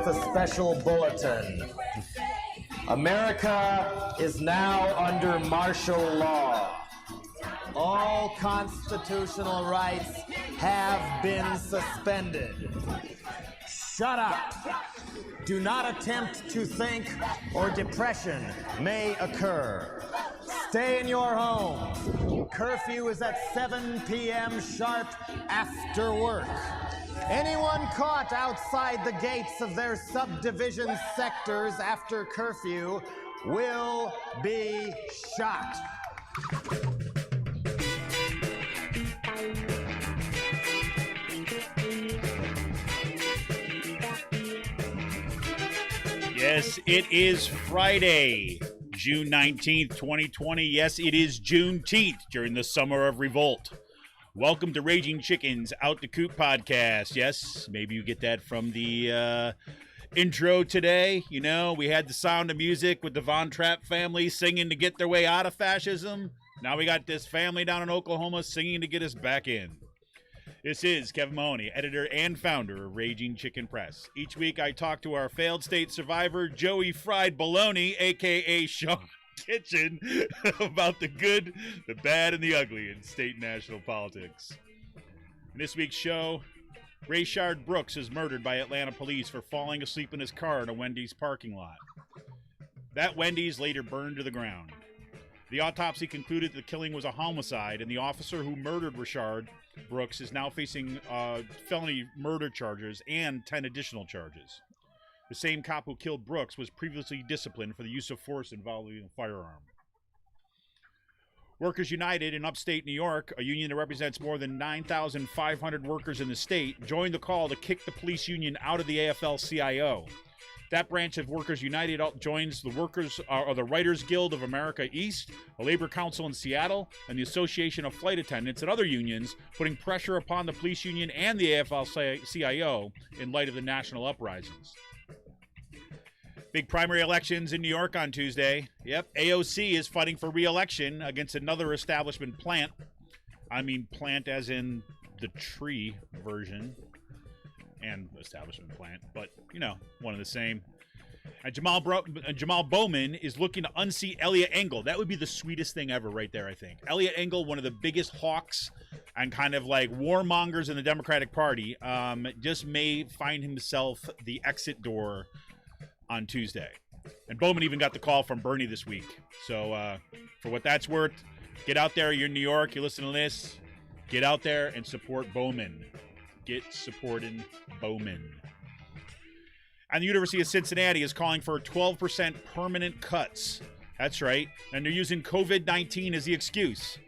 with a special bulletin. America is now under martial law. All constitutional rights have been suspended. Shut up. Do not attempt to think or depression may occur. Stay in your home. Curfew is at 7 p.m. sharp after work. Anyone caught outside the gates of their subdivision sectors after curfew will be shot. Yes, it is Friday, June 19th, 2020. Yes, it is Juneteenth during the summer of revolt. Welcome to Raging Chicken's Out the Coop podcast. Yes, maybe you get that from the intro today. You know, we had the Sound of Music with the Von Trapp family singing to get their way out of fascism. Now we got this family down in Oklahoma singing to get us back in. This is Kevin Mahoney, editor and founder of Raging Chicken Press. Each week I talk to our failed state survivor, Joey Fried Baloney, a.k.a. Sean Kitchen, about the good, the bad, and the ugly in state and national politics. In this week's show, Rayshard Brooks is murdered by Atlanta police for falling asleep in his car in a Wendy's parking lot. That Wendy's later burned to the ground. The autopsy concluded the killing was a homicide, and the officer who murdered Rashard Brooks is now facing felony murder charges and 10 additional charges. The same cop who killed Brooks was previously disciplined for the use of force involving a firearm. Workers United in Upstate New York, a union that represents more than 9,500 workers in the state, joined the call to kick the police union out of the AFL-CIO. That branch of Workers United joins the the Writers Guild of America East, a labor council in Seattle, and the Association of Flight Attendants and other unions, putting pressure upon the police union and the AFL-CIO in light of the national uprisings. Big primary elections in New York on Tuesday. Yep, AOC is fighting for re-election against another establishment plant. I mean plant as in the tree version. And establishment plant, but, you know, one of the same. And Jamal Bowman is looking to unseat Elliot Engel. That would be the sweetest thing ever right there, I think. Elliot Engel, one of the biggest hawks and kind of like warmongers in the Democratic Party, just may find himself the exit door on Tuesday. And Bowman even got the call from Bernie this week. So for what that's worth, get out there. You're in New York. You listen to this. Get out there and support Bowman. Get supporting Bowman. And the University of Cincinnati is calling for 12% permanent cuts. That's right. And they're using COVID-19 as the excuse.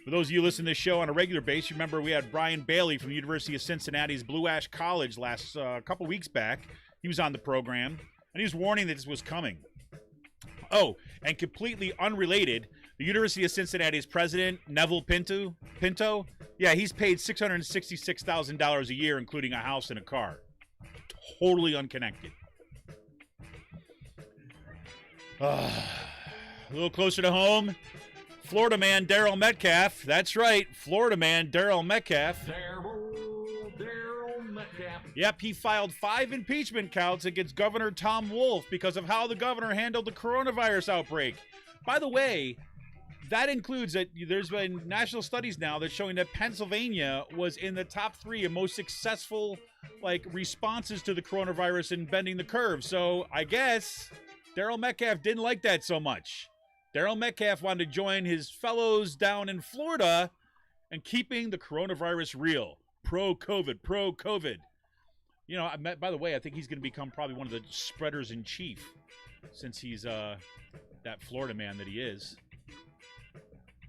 For those of you listening to this show on a regular basis, remember we had Brian Bailey from the University of Cincinnati's Blue Ash College last couple weeks back. He was on the program, and he was warning that this was coming. Oh, and completely unrelated, the University of Cincinnati's president, Neville Pinto, yeah, he's paid $666,000 a year, including a house and a car. Totally unconnected. A little closer to home, Florida man Daryl Metcalfe. That's right, Florida man Daryl Metcalfe. Daryl Metcalfe. Yep, he filed 5 impeachment counts against Governor Tom Wolf because of how the governor handled the coronavirus outbreak. By the way, that includes that there's been national studies now that's showing that Pennsylvania was in the top 3 of most successful responses to the coronavirus in bending the curve. So I guess Daryl Metcalfe didn't like that so much. Daryl Metcalfe wanted to join his fellows down in Florida and keeping the coronavirus real. Pro-COVID. You know, by the way, I think he's going to become probably one of the spreaders in chief since he's that Florida man that he is.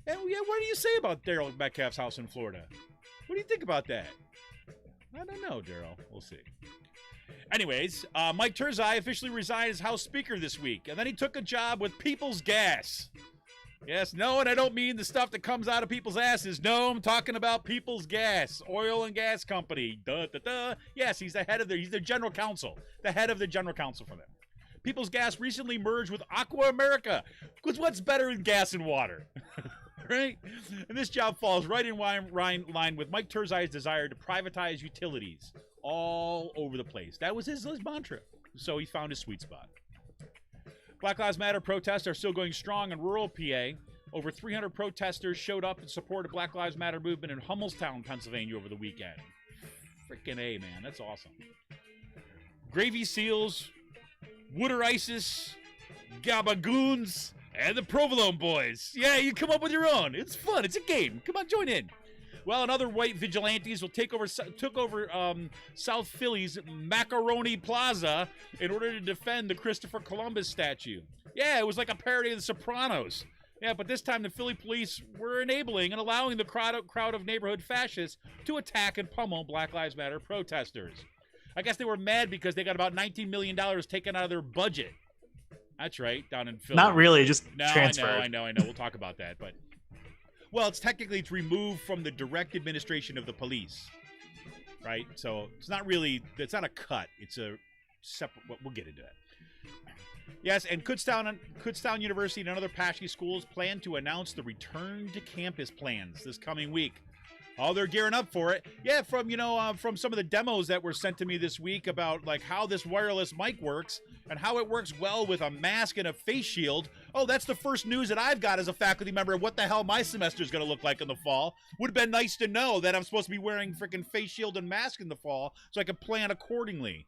And yeah, what do you say about Daryl Metcalfe's house in Florida? What do you think about that? I don't know, Daryl. We'll see. Anyways, Mike Turzai officially resigned as House Speaker this week, and then he took a job with People's Gas. Yes, no, and I don't mean the stuff that comes out of people's asses. No, I'm talking about People's Gas, oil and gas company. Yes, he's the head of he's the general counsel, the head of the general counsel for them. People's Gas recently merged with Aqua America, because what's better than gas and water? Right? And this job falls right in line with Mike Turzai's desire to privatize utilities. all over the place. That was his mantra. So he found his sweet spot. Black Lives Matter protests are still going strong in rural PA. Over 300 protesters showed up in support of Black Lives Matter movement in Hummelstown, Pennsylvania over the weekend. Freaking A, man. That's awesome. Gravy Seals, Wooder Isis, Gabagoons, and the Provolone Boys. Yeah, you come up with your own. It's fun. It's a game. Come on, join in. Well, another white vigilantes took over South Philly's Macaroni Plaza in order to defend the Christopher Columbus statue. Yeah, it was like a parody of The Sopranos. Yeah, but this time the Philly police were enabling and allowing the crowd of neighborhood fascists to attack and pummel Black Lives Matter protesters. I guess they were mad because they got about $19 million taken out of their budget. That's right, down in Philly. Not really, just transferred. I know. We'll talk about that, but... Well, it's removed from the direct administration of the police, right? So it's not a cut. It's a separate, we'll get into that. Yes, and Kutztown University and other PASSHE schools plan to announce the return to campus plans this coming week. Oh, they're gearing up for it. Yeah, from some of the demos that were sent to me this week about like how this wireless mic works and how it works well with a mask and a face shield. Oh, that's the first news that I've got as a faculty member of what the hell my semester is going to look like in the fall. Would have been nice to know that I'm supposed to be wearing freaking face shield and mask in the fall so I could plan accordingly.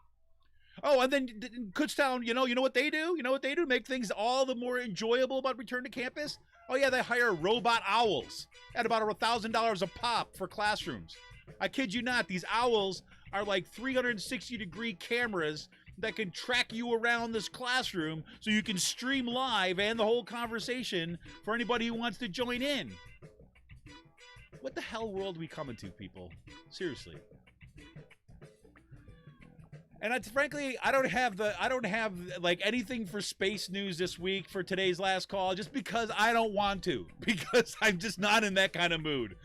Oh, and then Kutztown, you know what they do? You know what they do to make things all the more enjoyable about return to campus? Oh, yeah, they hire robot owls at about $1,000 a pop for classrooms. I kid you not, these owls are like 360-degree cameras that can track you around this classroom so you can stream live and the whole conversation for anybody who wants to join in. What the hell world are we coming to, people? Seriously. And frankly, I don't have like anything for space news this week for today's last call, just because I don't want to, because I'm just not in that kind of mood.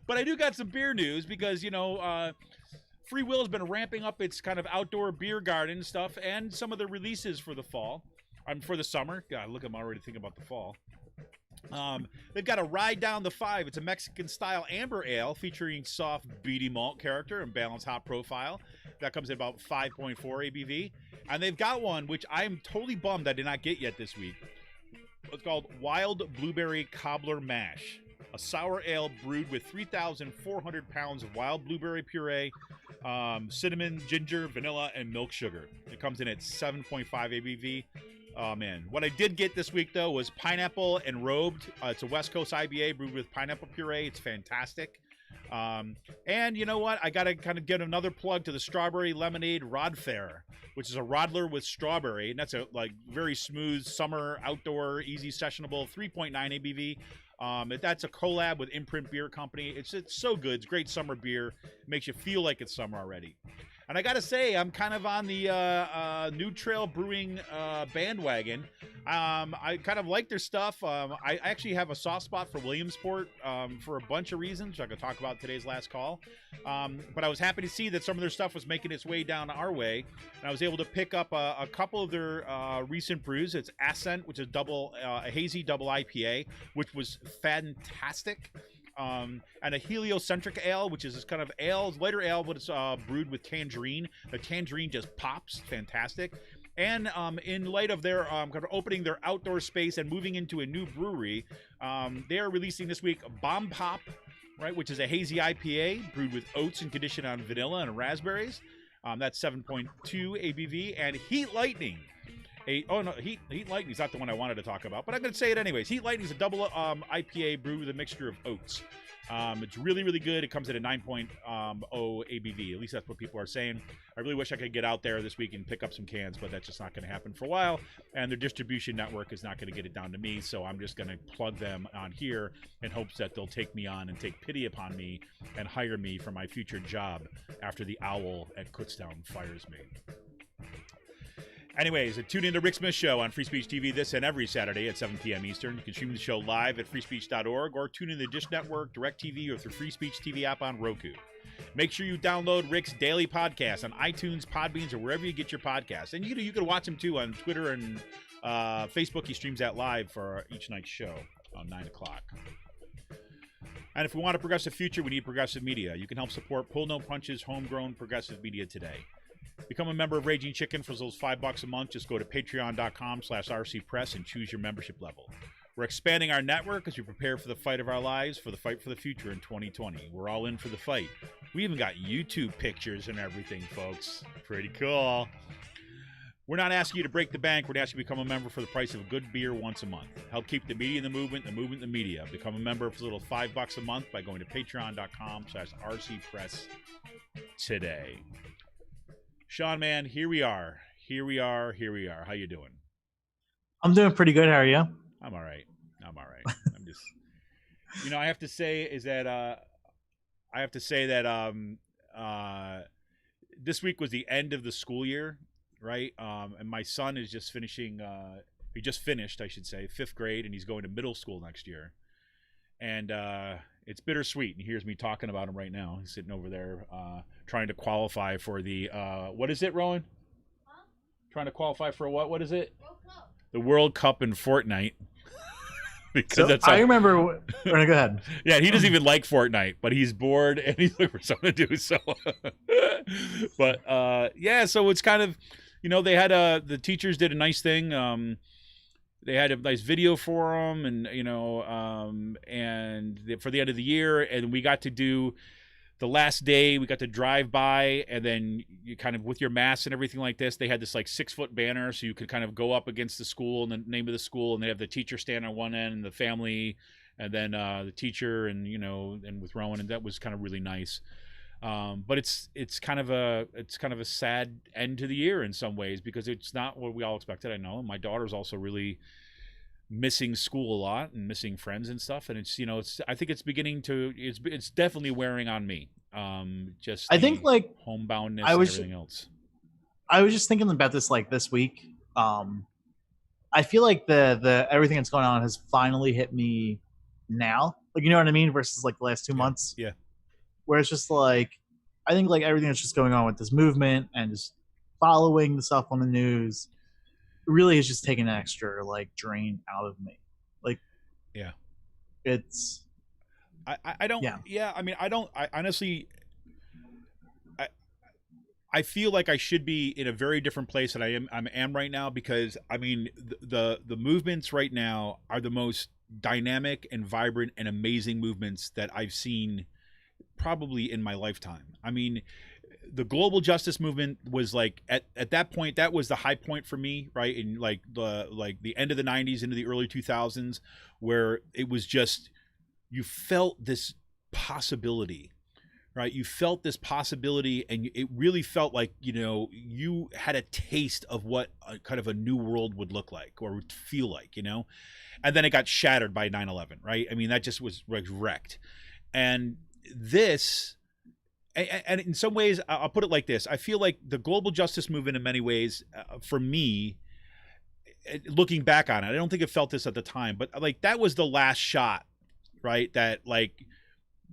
But I do got some beer news because, Free Will has been ramping up its kind of outdoor beer garden stuff and some of the releases for the fall. For the summer. God, look, I'm already thinking about the fall. They've got a Ride Down the Five. It's a Mexican-style amber ale featuring soft, beady malt character and balanced hop profile. That comes in about 5.4 ABV. And they've got one, which I'm totally bummed I did not get yet this week. It's called Wild Blueberry Cobbler Mash. A sour ale brewed with 3,400 pounds of wild blueberry puree, cinnamon, ginger, vanilla, and milk sugar. It comes in at 7.5 ABV. Oh, man. What I did get this week, though, was Pineapple Enrobed. It's a West Coast IBA brewed with pineapple puree. It's fantastic. And you know what? I got to kind of give another plug to the Strawberry Lemonade Rodfair, which is a Rodler with strawberry. And that's a very smooth summer, outdoor, easy sessionable, 3.9 ABV. That's a collab with Imprint Beer Company. It's so good. It's great summer beer. It makes you feel like it's summer already. And I got to say, I'm kind of on the New Trail Brewing bandwagon. I kind of like their stuff. I actually have a soft spot for Williamsport for a bunch of reasons, which I could talk about today's last call. But I was happy to see that some of their stuff was making its way down our way. And I was able to pick up a couple of their recent brews. It's Ascent, which is a hazy double IPA, which was fantastic. And a heliocentric ale, which is this kind of lighter ale, but it's brewed with tangerine. The tangerine just pops, fantastic. And in light of their kind of opening their outdoor space and moving into a new brewery, they are releasing this week Bomb Pop, right, which is a hazy IPA brewed with oats and conditioned on vanilla and raspberries. That's 7.2 ABV. And Heat Lightning. Heat Lightning is not the one I wanted to talk about, but I'm going to say it anyways. Heat Lightning is a double IPA brewed with a mixture of oats. It's really, really good. It comes at a 9.0 ABV. At least that's what people are saying. I really wish I could get out there this week and pick up some cans, but that's just not going to happen for a while. And their distribution network is not going to get it down to me, so I'm just going to plug them on here in hopes that they'll take me on and take pity upon me and hire me for my future job after the owl at Kutztown fires me. Anyways, tune in to Rick Smith's show on Free Speech TV this and every Saturday at 7 p.m. Eastern. You can stream the show live at freespeech.org or tune in to Dish Network, DirecTV, or through Free Speech TV app on Roku. Make sure you download Rick's daily podcast on iTunes, Podbeans, or wherever you get your podcasts. And you can watch him, too, on Twitter and Facebook. He streams that live for each night's show on 9 o'clock. And if we want a progressive future, we need progressive media. You can help support Pull No Punches, homegrown progressive media today. Become a member of Raging Chicken for those $5 a month. Just go to patreon.com/rcpress and choose your membership level. We're expanding our network as we prepare for the fight of our lives, for the fight for the future in 2020. We're all in for the fight. We even got YouTube pictures and everything, folks. Pretty cool. We're not asking you to break the bank. We're asking you to become a member for the price of a good beer once a month. Help keep the media in the movement the media. Become a member for a little $5 a month by going to patreon.com/rcpress today. Sean, man, here we are. How you doing? I'm doing pretty good. How are you? I'm all right. I'm just, I have to say that this week was the end of the school year, right? And my son is just finishing, he just finished, I should say, 5th grade, and he's going to middle school next year. And it's bittersweet. And here's me talking about him right now. He's sitting over there trying to qualify for the, what is it, Rowan? Huh? Trying to qualify for what? What is it? World Cup. The World Cup in Fortnite. Because so I remember. Go ahead. Yeah, he doesn't even like Fortnite, but he's bored and he's looking for something to do. So, but yeah, so it's kind of, they had the teachers did a nice thing. They had a nice video for them, and for the end of the year, and we got to do the last day. We got to drive by, and then you kind of with your mask and everything like this. They had this like 6-foot banner, so you could kind of go up against the school and the name of the school, and they have the teacher stand on one end, and the family, and then the teacher, and and with Rowan, and that was kind of really nice. But it's kind of a sad end to the year in some ways, because it's not what we all expected. I know, and my daughter's also really missing school a lot and missing friends and stuff, and it's I think it's beginning to it's definitely wearing on me. Just I think like homeboundness and everything else. I was just thinking about this like this week. I feel like the everything that's going on has finally hit me now. Like, you know what I mean? Versus like the last 2 months. Yeah. Where it's just like, I think like everything that's just going on with this movement and just following the stuff on the news really is just taking an extra like drain out of me. Like, yeah, it's, I don't, yeah. I mean, I honestly, I feel like I should be in a very different place than I am right now, because I mean, the movements right now are the most dynamic and vibrant and amazing movements that I've seen probably in my lifetime. I mean, the global justice movement was like at that point, that was the high point for me, right? In like the end of the 90s into the early 2000s, where it was just, you felt this possibility, right? You felt this possibility, and it really felt like, you had a taste of what kind of a new world would look like or would feel like, and then it got shattered by 9/11, right? I mean, that just was wrecked. And this, and in some ways, I'll put it like this. I feel like the global justice movement in many ways, for me, looking back on it, I don't think it felt this at the time, but like that was the last shot, right? That like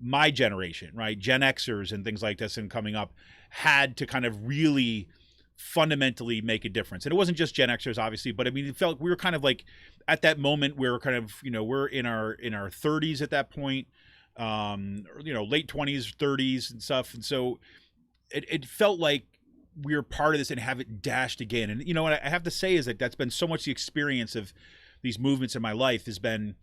my generation, right? Gen Xers and things like this and coming up had to kind of really fundamentally make a difference. And it wasn't just Gen Xers, obviously, but I mean, it felt we were kind of like at that moment, we were kind of, we're in our 30s at that point. Late 20s, 30s and stuff. And so it felt like we were part of this and have it dashed again. And, what I have to say is that that's been so much the experience of these movements in my life has been,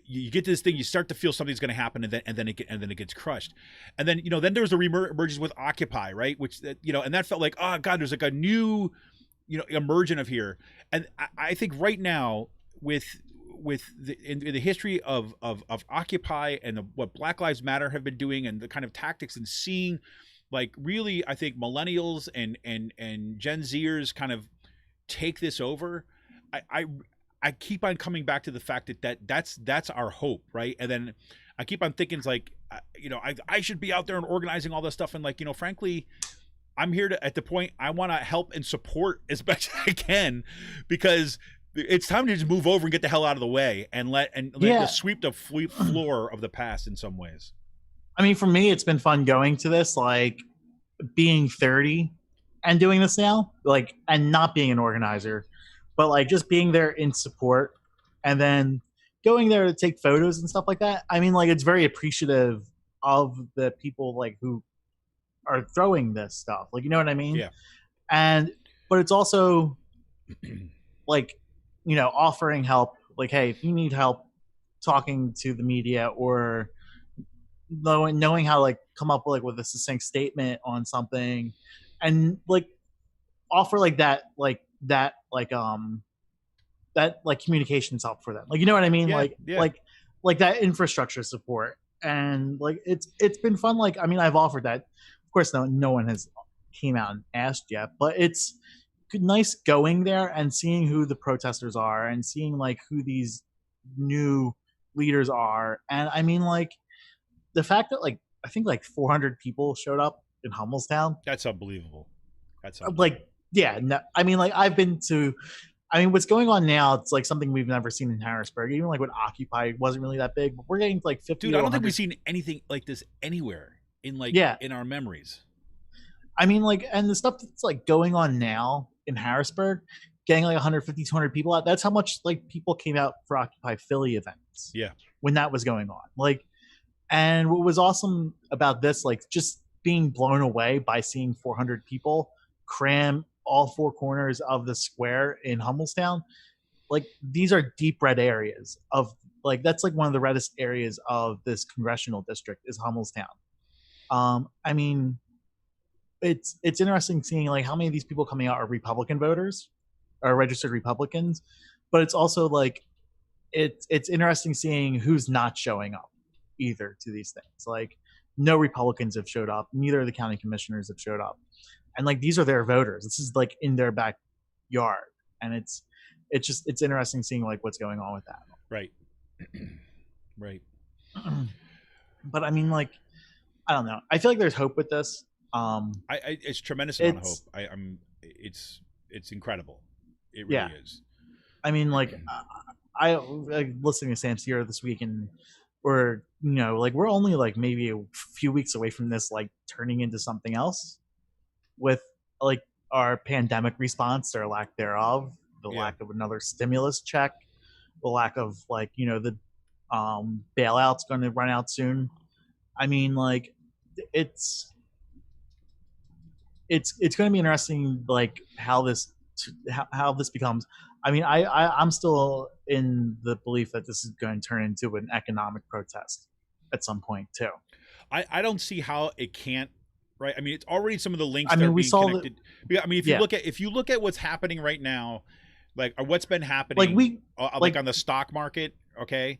you get to this thing, you start to feel something's going to happen, and then it gets crushed. And then, then there was the reemergence with Occupy, right? Which, and that felt like, oh God, there's like a new, emergent of here. And I think right now in the history of Occupy and what Black Lives Matter have been doing and the kind of tactics, and seeing like really, I think millennials and Gen Zers kind of take this over. I keep on coming back to the fact that's our hope, right? And then I keep on thinking like, I should be out there and organizing all this stuff. And like, frankly, I'm here at the point I want to help and support as best I can, because it's time to just move over and get the hell out of the way and let sweep the floor of the past in some ways. I mean, for me, it's been fun going to this, like being 30 and doing this now, like, and not being an organizer, but like just being there in support. And then going there to take photos and stuff like that, I mean, like, it's very appreciative of the people like who are throwing this stuff, like, you know what I mean? Yeah. But it's also like, you know, offering help, like, hey, if you need help talking to the media or knowing how to like come up with a succinct statement on something, and like offer that communications help for them, like, you know what I mean? Like that infrastructure support. And like it's been fun. Like, I mean, I've offered that. Of course, no one has came out and asked yet, but it's nice going there and seeing who the protesters are and seeing like who these new leaders are. And I mean, like, the fact that like I think like 400 people showed up in Hummelstown. That's unbelievable. Like, yeah, no, I mean, like, I've been to, I mean, what's going on now, it's like something we've never seen in Harrisburg. Even like when Occupy wasn't really that big, but we're getting like 50. Dude, I don't think we've seen anything like this anywhere in in our memories. I mean, like, and the stuff that's like going on now in Harrisburg, getting like 150, 200 people out. That's how much like people came out for Occupy Philly events. Yeah. When that was going on. Like, and what was awesome about this, like, just being blown away by seeing 400 people cram all four corners of the square in Hummelstown. Like, these are deep red areas of, like, that's like one of the reddest areas of this congressional district is Hummelstown. I mean, it's interesting seeing like how many of these people coming out are Republican voters or registered Republicans, but it's also like it's interesting seeing who's not showing up either to these things. Like, no Republicans have showed up, neither of the county commissioners have showed up, and like these are their voters. This is like in their backyard, and it's interesting seeing like what's going on with that. Right. Right. But I mean, like, I don't know. I feel like there's hope with this. It's tremendous amount of hope. It's incredible. It really is. I mean, like, I listening to Sam Sierra this week, and we're, you know, like, we're only like maybe a few weeks away from this like turning into something else with like our pandemic response or lack thereof, the lack of another stimulus check, the lack of like, you know, the bailout's going to run out soon. I mean, like, it's going to be interesting, like how this becomes. I mean, I'm still in the belief that this is going to turn into an economic protest at some point too. I don't see how it can't. Right. I mean, it's already some of the links. I mean, we saw connected. I mean, if you look at what's happening right now, like, or what's been happening, like on the stock market, okay,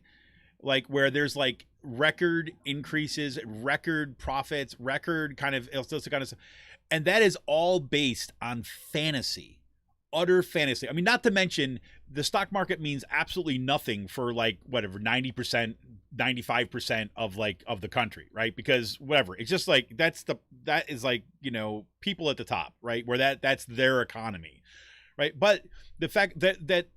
like where there's like record increases, record profits, record kind of stuff, and that is all based on fantasy. Utter fantasy. I mean, not to mention the stock market means absolutely nothing for like whatever 90%, 95% of the country, right? Because whatever, it's just like that is like, you know, people at the top, right? Where that's their economy, right? But the fact that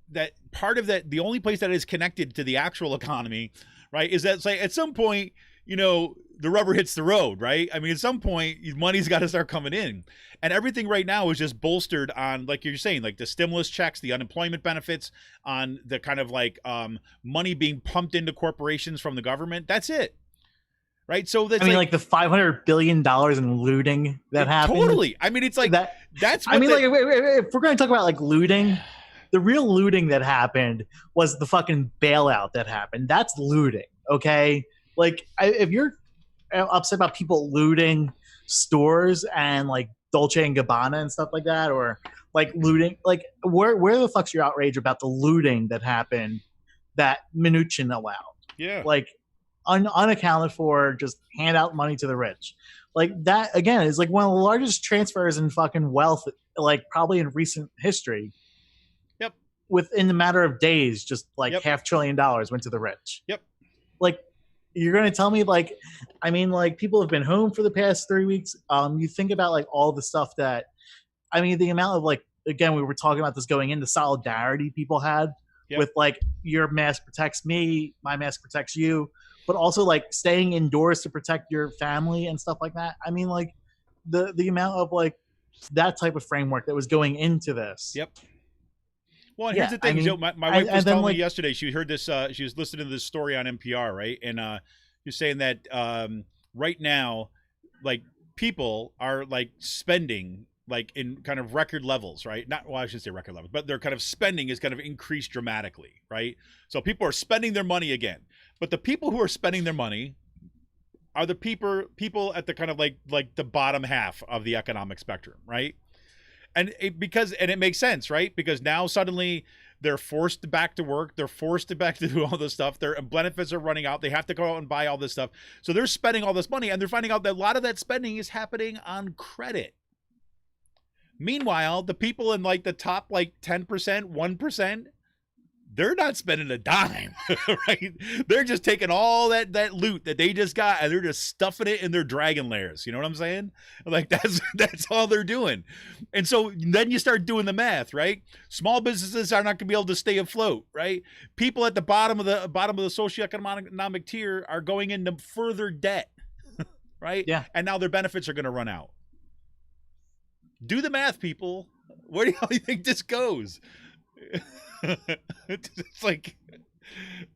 part of that, the only place that is connected to the actual economy, right, is that it's like at some point, you know, the rubber hits the road, right? I mean, at some point, money's got to start coming in. And everything right now is just bolstered on, like you're saying, like the stimulus checks, the unemployment benefits, on the kind of like money being pumped into corporations from the government. That's it. Right? So that's, I mean, like the $500 billion in looting that happened. Totally. I mean, it's like, that's what I mean, like, if we're going to talk about like looting, the real looting that happened was the fucking bailout that happened. That's looting, okay? Like, if you're upset about people looting stores and like Dolce and Gabbana and stuff like that, or like looting, like where the fuck's your outrage about the looting that happened that Mnuchin allowed? Yeah. Like unaccounted for, just hand out money to the rich. Like that, again, is like one of the largest transfers in fucking wealth, like probably in recent history. Yep. Within the matter of days, just like $500 billion went to the rich. Yep. Like, you're going to tell me, like, I mean, like, people have been home for the past 3 weeks. You think about, like, all the stuff that, I mean, the amount of, like, again, we were talking about this going into solidarity people had with, like, your mask protects me, my mask protects you, but also, like, staying indoors to protect your family and stuff like that. I mean, like, the amount of, like, that type of framework that was going into this. Yep. Well, and here's the thing, Joe, my wife was telling me yesterday, she heard this, she was listening to this story on NPR, right? And you're saying that right now, like, people are like spending like in kind of record levels, right? Not, well, I shouldn't say record levels, but their kind of spending is kind of increased dramatically, right? So people are spending their money again. But the people who are spending their money are the people at the kind of like the bottom half of the economic spectrum, right? And it makes sense, right? Because now suddenly they're forced back to work. They're forced back to do all this stuff. Their benefits are running out. They have to go out and buy all this stuff. So they're spending all this money, and they're finding out that a lot of that spending is happening on credit. Meanwhile, the people in like the top like 10%, 1%, they're not spending a dime, right? They're just taking all that loot that they just got, and they're just stuffing it in their dragon lairs. You know what I'm saying? Like that's all they're doing. And so then you start doing the math, right? Small businesses are not going to be able to stay afloat, right? People at the bottom of the socioeconomic tier are going into further debt, right? Yeah. And now their benefits are going to run out. Do the math, people. Where do you think this goes? It's like,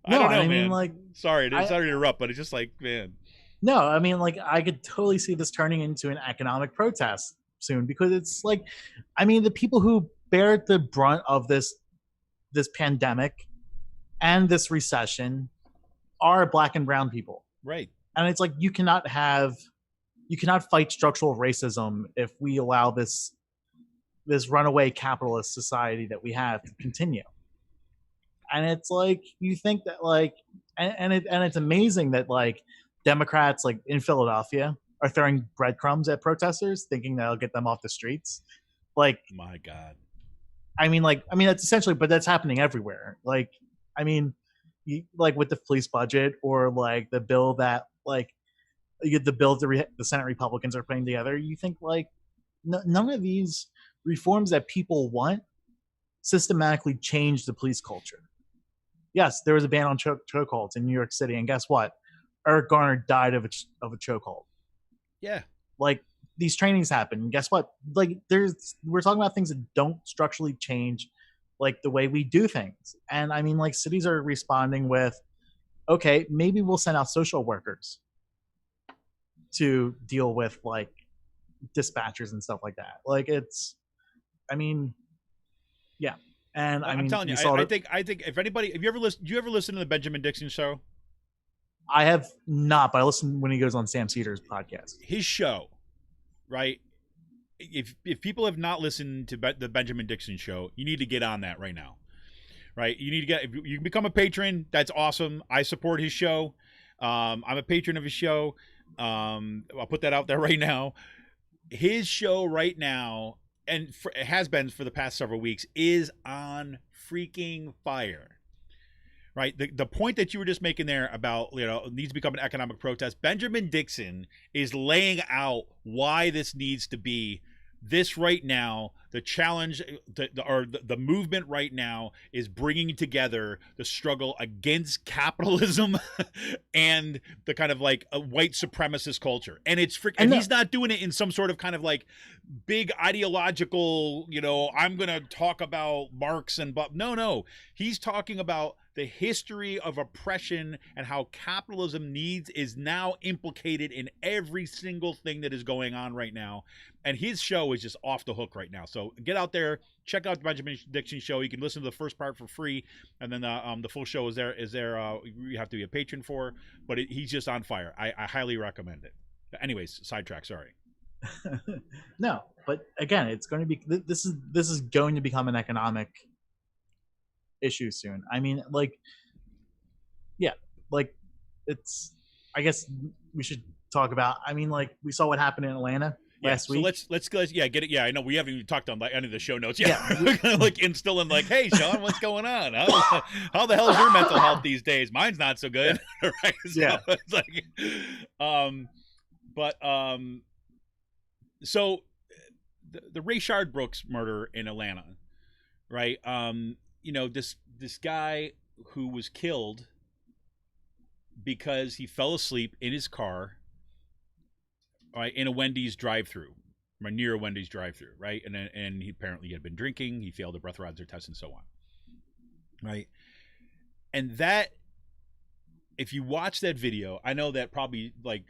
I don't know, man. Like, sorry to interrupt, but it's just like, man. No, I mean, like, I could totally see this turning into an economic protest soon, because it's like, I mean, the people who bear the brunt of this pandemic and this recession are Black and brown people, right? And it's like, you cannot fight structural racism if we allow this runaway capitalist society that we have to continue. And it's like, you think that like, and it's amazing that like Democrats like in Philadelphia are throwing breadcrumbs at protesters, thinking that'll get them off the streets. Like, my God. I mean, that's essentially, but that's happening everywhere. Like, I mean, like with the police budget, or like the bill that like the bill the Senate Republicans are putting together, you think like none of these reforms that people want systematically change the police culture. Yes, there was a ban on chokeholds in New York City, and guess what? Eric Garner died of a chokehold. Yeah, like these trainings happen, and guess what? Like we're talking about things that don't structurally change, like the way we do things. And I mean, like cities are responding with, okay, maybe we'll send out social workers to deal with like dispatchers and stuff like that. Like it's, I mean, yeah. And I'm telling you, I think if anybody, do you ever listen to the Benjamin Dixon show? I have not, but I listen when he goes on Sam Cedars' podcast. His show, right? If people have not listened to the Benjamin Dixon show, you need to get on that right now, right? You need to if you can become a patron. That's awesome. I support his show. I'm a patron of his show. I'll put that out there right now. His show right now, and it has been for the past several weeks, is on freaking fire, right? The point that you were just making there about, it needs to become an economic protest. Benjamin Dixon is laying out why this needs to be this right now. The challenge, the movement right now is bringing together the struggle against capitalism and the kind of like a white supremacist culture. And it's and he's not doing it in some sort of kind of like big ideological, I'm going to talk about Marx and no, he's talking about the history of oppression and how capitalism is now implicated in every single thing that is going on right now. And his show is just off the hook right now. So get out there, check out the Benjamin Dixon show. You can listen to the first part for free, and then the full show is there. You have to be a patron for, but he's just on fire. I highly recommend it. Anyways, sidetrack. Sorry. No, but again, it's going to be this is going to become an economic issue soon. I mean, like, yeah, like it's. I guess we should talk about. I mean, like we saw what happened in Atlanta last week. So let's go. Yeah, get it. Yeah, I know we haven't even talked on like any of the show notes. Yeah, we're gonna like instill in like, hey, Sean, what's going on? How the hell is your mental health these days? Mine's not so good. Right? So yeah. It's like, so the Rayshard Brooks murder in Atlanta, right? This guy who was killed because he fell asleep in his car, right, in a Wendy's drive-through, near a Wendy's drive-through, right? And he apparently had been drinking. He failed a breathalyzer test and so on. right? And that, if you watch that video, I know that probably like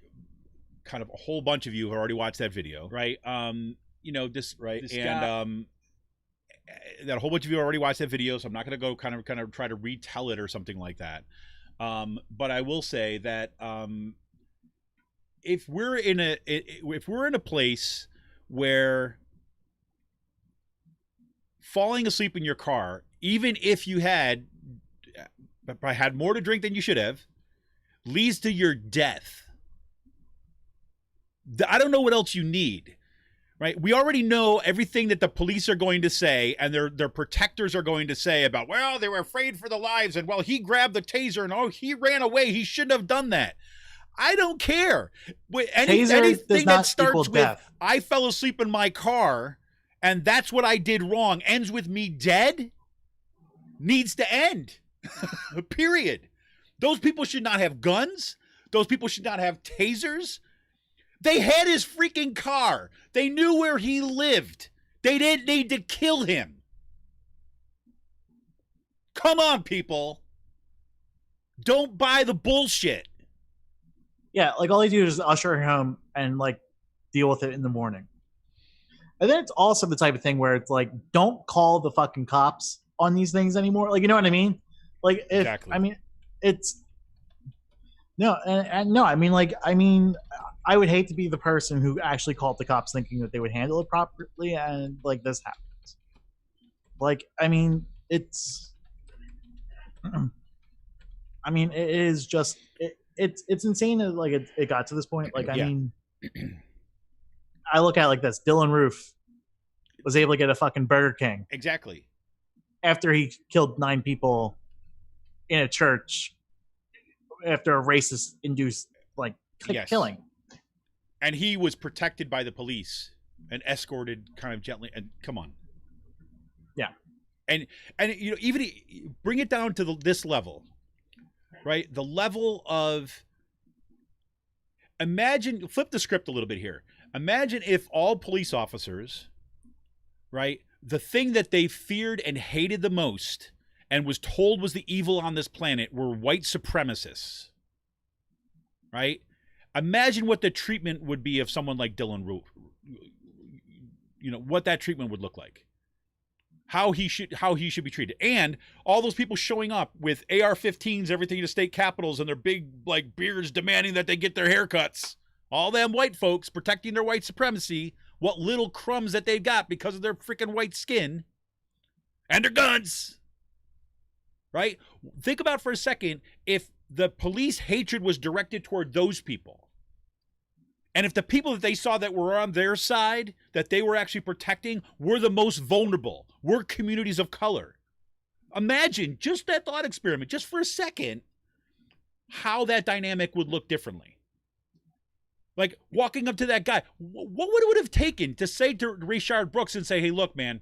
kind of a whole bunch of you have already watched that video, right? You know, this right, This and guy- that a whole bunch of you already watched that video, so I'm not going to go kind of try to retell it or something like that. But I will say that if we're in a place where falling asleep in your car, even if you had more to drink than you should have, leads to your death. I don't know what else you need, right? We already know everything that the police are going to say and their protectors are going to say about, well, they were afraid for their lives, and well, he grabbed the taser and oh, he ran away. He shouldn't have done that. I don't care. Anything that starts with, death. I fell asleep in my car and that's what I did wrong, ends with me dead, needs to end. Period. Those people should not have guns. Those people should not have tasers. They had his freaking car. They knew where he lived. They didn't need to kill him. Come on, people. Don't buy the bullshit. Yeah, like all they do is usher her home and like deal with it in the morning. And then it's also the type of thing where it's like, don't call the fucking cops on these things anymore. Like, you know what I mean? Like, if Exactly. I mean, it's no, and no, I mean, I would hate to be the person who actually called the cops thinking that they would handle it properly, and like this happens. Like, I mean, it's, I mean, it is just it's insane that like it got to this point. Like, I mean, I look at it like this: Dylan Roof was able to get a fucking Burger King Exactly. after he killed 9 people in a church after a racist induced like Yes. killing. And he was protected by the police and escorted kind of gently. And come on. Yeah. And you know, even bring it down to this level, right? The level of, imagine, flip the script a little bit here. Imagine if all police officers, right, the thing that they feared and hated the most and was told was the evil on this planet were white supremacists, right? Imagine what the treatment would be of someone like Dylan Roof. You know, what that treatment would look like. How he should be treated. And all those people showing up with AR-15s, everything to state capitals, and their big like beards demanding that they get their haircuts. All them white folks protecting their white supremacy, what little crumbs that they've got because of their freaking white skin and their guns. Right? Think about for a second if the police hatred was directed toward those people. And if the people that they saw that were on their side, that they were actually protecting, were the most vulnerable, were communities of color. Imagine just that thought experiment, just for a second, how that dynamic would look differently. Like walking up to that guy, what would it have taken to say to Rayshard Brooks and say, hey, look, man,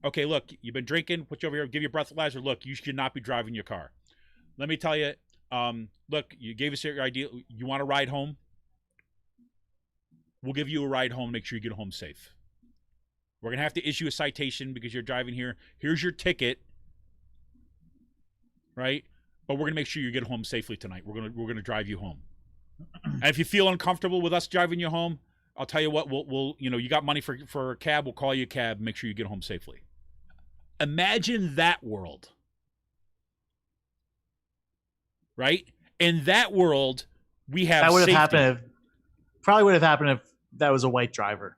okay, look, you've been drinking, put you over here, give you a breathalyzer. Look, you should not be driving your car. Let me tell you, look, you gave us your idea. You want to ride home? We'll give you a ride home. Make sure you get home safe. We're going to have to issue a citation because you're driving here. Here's your ticket. Right? But we're going to make sure you get home safely tonight. We're going to drive you home. And if you feel uncomfortable with us driving you home, I'll tell you what, we'll you know, you got money for a cab, we'll call you a cab, make sure you get home safely. Imagine that world. Right? In that world, we have That would have safety. happened. Probably would have happened if that was a white driver.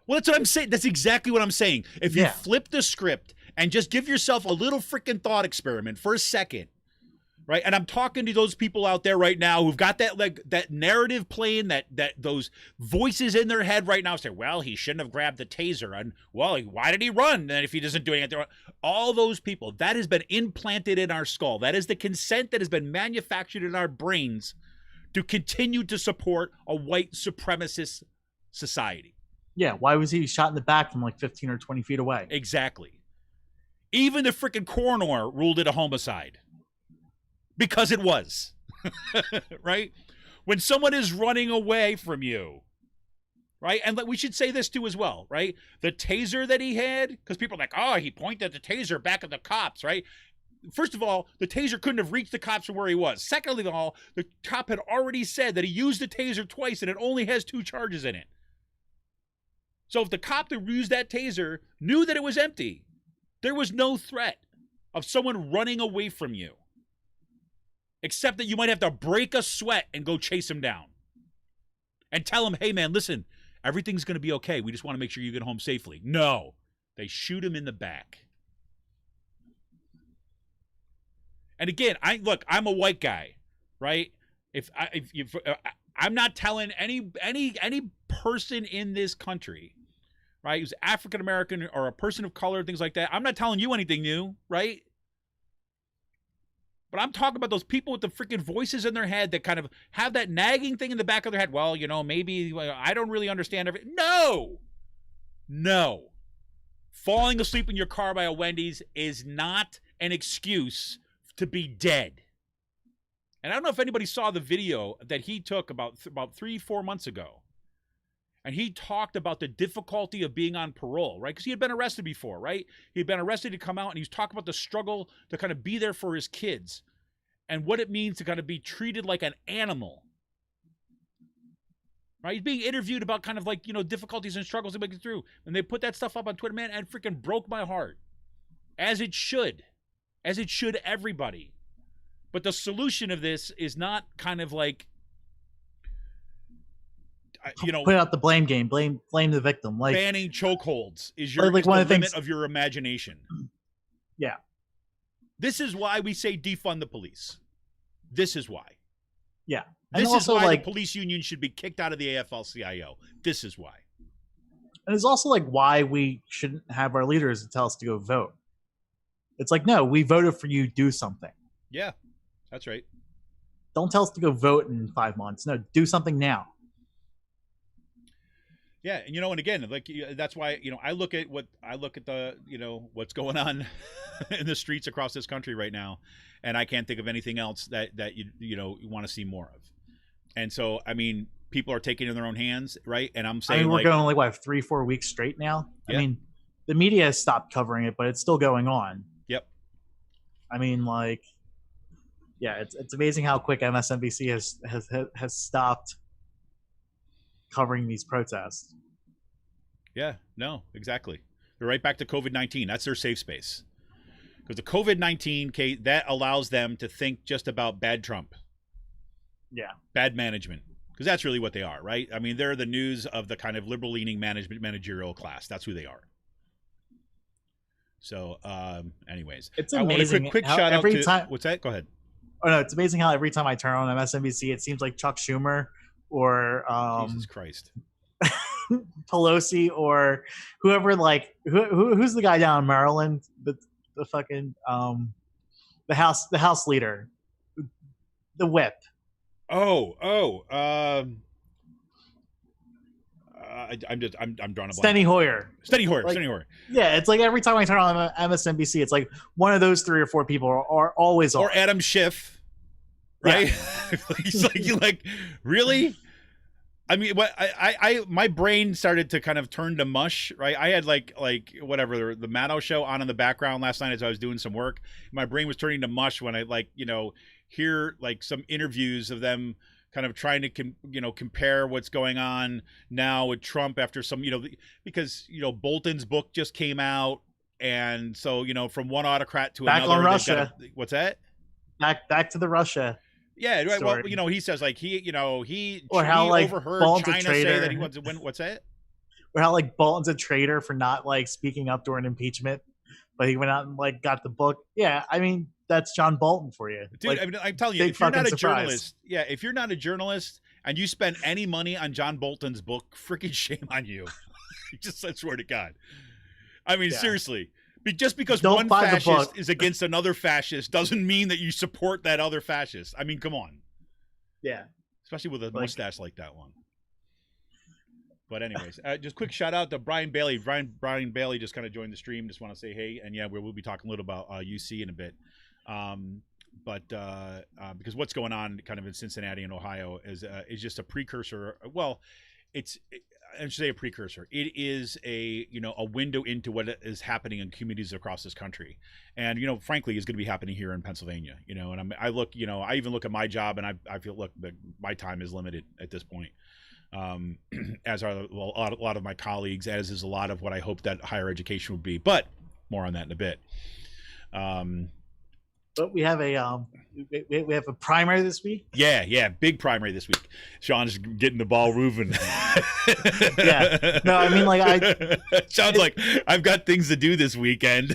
Well, that's what I'm saying. That's exactly what I'm saying. If you flip the script and just give yourself a little freaking thought experiment for a second, right? And I'm talking to those people out there right now who've got that like that narrative playing, that those voices in their head right now say, well, he shouldn't have grabbed the taser, and well, why did he run? And if he doesn't do anything, all those people, that has been implanted in our skull. That is the consent that has been manufactured in our brains to continue to support a white supremacist society. Yeah, why was he shot in the back from like 15 or 20 feet away? Exactly. Even the freaking coroner ruled it a homicide. Because it was. Right? When someone is running away from you, right? And we should say this too as well, right? The taser that he had, because people are like, oh, he pointed the taser back at the cops, right? first of all, the taser couldn't have reached the cops from where he was. Secondly of all, the cop had already said that he used the taser twice and it only has 2 charges in it. So if the cop that used that taser knew that it was empty, there was no threat of someone running away from you. Except that you might have to break a sweat and go chase him down. And tell him, hey man, listen, everything's going to be okay. We just want to make sure you get home safely. No. They shoot him in the back. And again, I'm a white guy, right? I'm not telling any person in this country, right, who's African American or a person of color, things like that. I'm not telling you anything new, right? But I'm talking about those people with the freaking voices in their head that kind of have that nagging thing in the back of their head. Well, maybe I don't really understand everything. No. Falling asleep in your car by a Wendy's is not an excuse to be dead. And I don't know if anybody saw the video that he took about 3-4 months ago. And he talked about the difficulty of being on parole, right? Because he had been arrested before, right? He had been arrested to come out, and he was talking about the struggle to kind of be there for his kids and what it means to kind of be treated like an animal, right? He's being interviewed about kind of like, difficulties and struggles to make it through. And they put that stuff up on Twitter, man, and it freaking broke my heart. As it should everybody. But the solution of this is not kind of like, put out the blame game, blame the victim. Like banning chokeholds is one of the limit things of your imagination. Yeah. This is why we say defund the police. This is why. Yeah. And this also, is why the police union should be kicked out of the AFL-CIO. This is why. And it's also like why we shouldn't have our leaders tell us to go vote. It's like, no, we voted for you, do something. Yeah, that's right. Don't tell us to go vote in 5 months. No, do something now. Yeah, and and again, like that's why I look at the what's going on in the streets across this country right now, and I can't think of anything else that you want to see more of. And so, I mean, people are taking it in their own hands, right? And I'm saying, we're going like 3-4 weeks straight now. Yeah. I mean, the media has stopped covering it, but it's still going on. Yep. I mean, it's amazing how quick MSNBC has stopped covering these protests. Yeah, no, exactly. They're right back to COVID-19. That's their safe space. Because the COVID-19 case, that allows them to think just about bad Trump. Yeah. Bad management. Because that's really what they are, right? I mean, they're the news of the kind of liberal-leaning managerial class. That's who they are. So, anyways. It's amazing. Quick shout out to... What's that? Go ahead. Oh, no, it's amazing how every time I turn on MSNBC, it seems like Chuck Schumer or Jesus Christ, Pelosi or whoever. Like who's the guy down in Maryland? The fucking the House leader, the whip. I'm drawing a blank. Steny Hoyer. Steny Hoyer. Yeah, it's like every time I turn on MSNBC, it's like one of those 3 or 4 people are always on. Or Adam Schiff, right? Yeah. He's like, really? I mean, what my brain started to kind of turn to mush, right? I had like whatever the Maddow show on in the background last night as I was doing some work. My brain was turning to mush when I hear like some interviews of them kind of trying to compare what's going on now with Trump after some because Bolton's book just came out, and so from one autocrat to back another. On Russia. What's that? Back to the Russia. Yeah, right. Story. Well, he says like he overheard Bolton's China say that he wants to win. What's that? Or how like Bolton's a traitor for not like speaking up during impeachment, but he went out and like got the book. Yeah, I mean that's John Bolton for you, dude. Like, I mean, I'm telling you, if you're not a journalist, if you're not a journalist and you spend any money on John Bolton's book, freaking shame on you. I swear to God. I mean, seriously. Just because one fascist is against another fascist doesn't mean that you support that other fascist. I mean, come on. Yeah. Especially with a mustache like that one. But anyways, just quick shout out to Brian Bailey. Brian Bailey just kind of joined the stream. Just want to say hey. And yeah, we'll be talking a little about UC in a bit. Because what's going on kind of in Cincinnati and Ohio is just a precursor. Well, I should say a precursor. It is a window into what is happening in communities across this country, and frankly, is going to be happening here in Pennsylvania. And I even look at my job, and I feel my time is limited at this point, as are a lot of my colleagues, as is a lot of what I hope that higher education would be. But more on that in a bit. But we have a primary this week. Yeah, big primary this week. Sean's getting the ball moving. Yeah, no, I mean, like sounds like I've got things to do this weekend.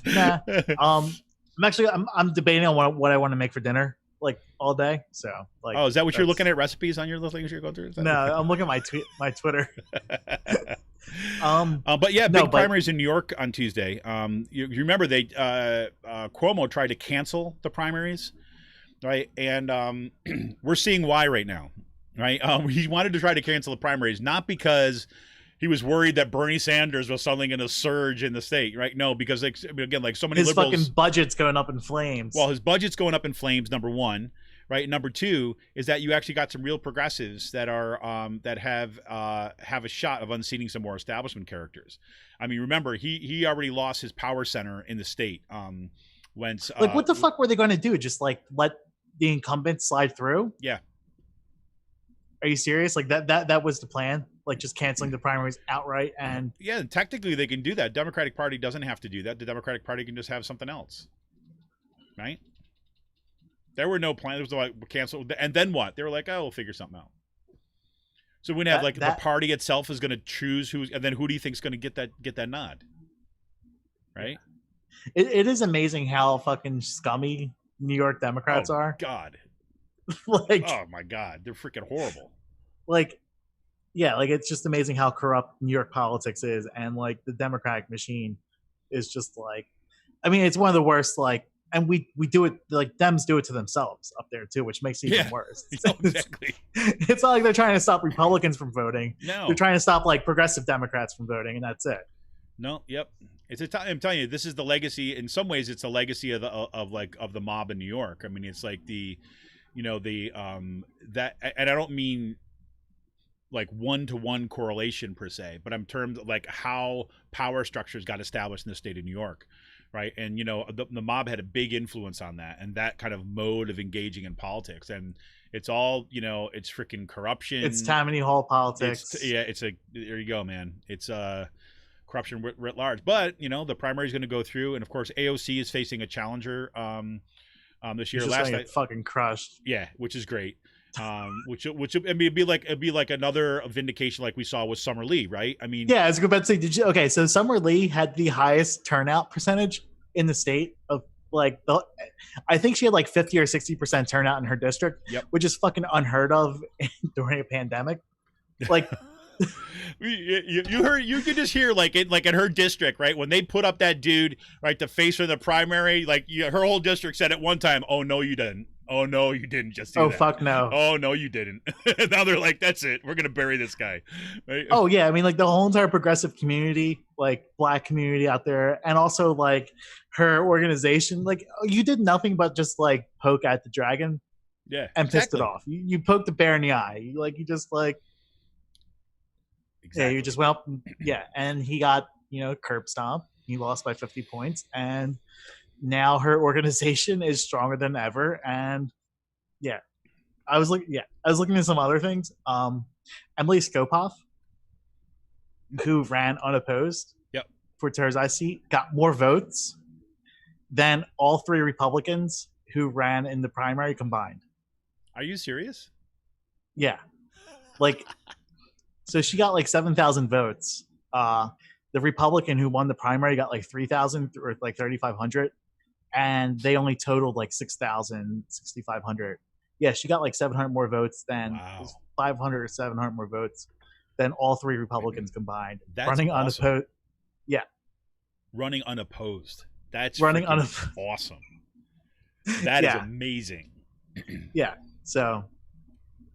Nah, I'm debating on what I want to make for dinner, like all day. So, like, is that what you're looking at, recipes on your little things you're going through? No, I'm looking at my Twitter. But yeah, big primaries in New York on Tuesday. You remember Cuomo tried to cancel the primaries, right? And we're seeing why right now, right? He wanted to try to cancel the primaries, not because he was worried that Bernie Sanders was suddenly going to surge in the state, right? No, because so many his liberals, fucking budget's going up in flames. Well, his budget's going up in flames, number one. Right. Number two is that you actually got some real progressives that are that have a shot of unseating some more establishment characters. I mean, remember, he already lost his power center in the state. What the fuck were they going to do? Just like let the incumbents slide through? Yeah. Are you serious? Like that was the plan? Like just canceling the primaries outright? And yeah, technically they can do that. Democratic Party doesn't have to do that. The Democratic Party can just have something else. Right. There were no plans. It was like canceled, and then what? They were like, "Oh, we'll figure something out." So we have the party itself is going to choose who, and then who do you think is going to get that nod? Right? It is amazing how fucking scummy New York Democrats are. God, like, oh my God, they're freaking horrible. Like, yeah, like it's just amazing how corrupt New York politics is, and like the Democratic machine is just like, I mean, it's one of the worst. Like. And we do it, like Dems do it to themselves up there too, which makes it even worse. Exactly. It's not like they're trying to stop Republicans from voting. No, they're trying to stop like progressive Democrats from voting, and that's it. No, yep. I'm telling you, this is the legacy. In some ways, it's a legacy of the mob in New York. I mean, it's like that, and I don't mean like one-to-one correlation per se, but in terms of like how power structures got established in the state of New York. Right. And, the mob had a big influence on that and that kind of mode of engaging in politics. And it's all, it's freaking corruption. It's Tammany Hall politics. There you go, man. It's corruption writ large. But, the primary is going to go through. And of course, AOC is facing a challenger this year. Last night, fucking crushed. Yeah, which is great. Which I mean, it'd be like another vindication like we saw with Summer Lee, right? I mean, yeah, I was about to say, so Summer Lee had the highest turnout percentage in the state of I think she had like 50 or 60% turnout in her district, which is fucking unheard of during a pandemic. Like, you could just hear like in her district, right? When they put up that dude, right, to face her in the primary, like her whole district said at one time, "Oh no, you didn't. Oh no, you didn't just do that. Fuck no. Oh no, you didn't." Now they're like, "That's it. We're gonna bury this guy." Right? Oh yeah, I mean, like the whole entire progressive community, like black community out there, and also like her organization, like you did nothing but just like poke at the dragon, and pissed it off. You poked the bear in the eye. You just like. Exactly. Yeah, you just went up, and he got, curb stomp. He lost by 50 points, and now her organization is stronger than ever. And I was looking at some other things. Emily Skopoff, who ran unopposed for Turzai seat, got more votes than all three Republicans who ran in the primary combined. Are you serious? Yeah, like. So she got like 7,000 votes. The Republican who won the primary got like 3,000 or like 3,500, and they only totaled like 6,000, 6,500. Yeah, she got like 700 more votes than 500 or 700 more votes than all three Republicans combined. That's running awesome. unopposed. Yeah, running unopposed. That's running awesome. That is amazing. Yeah. So,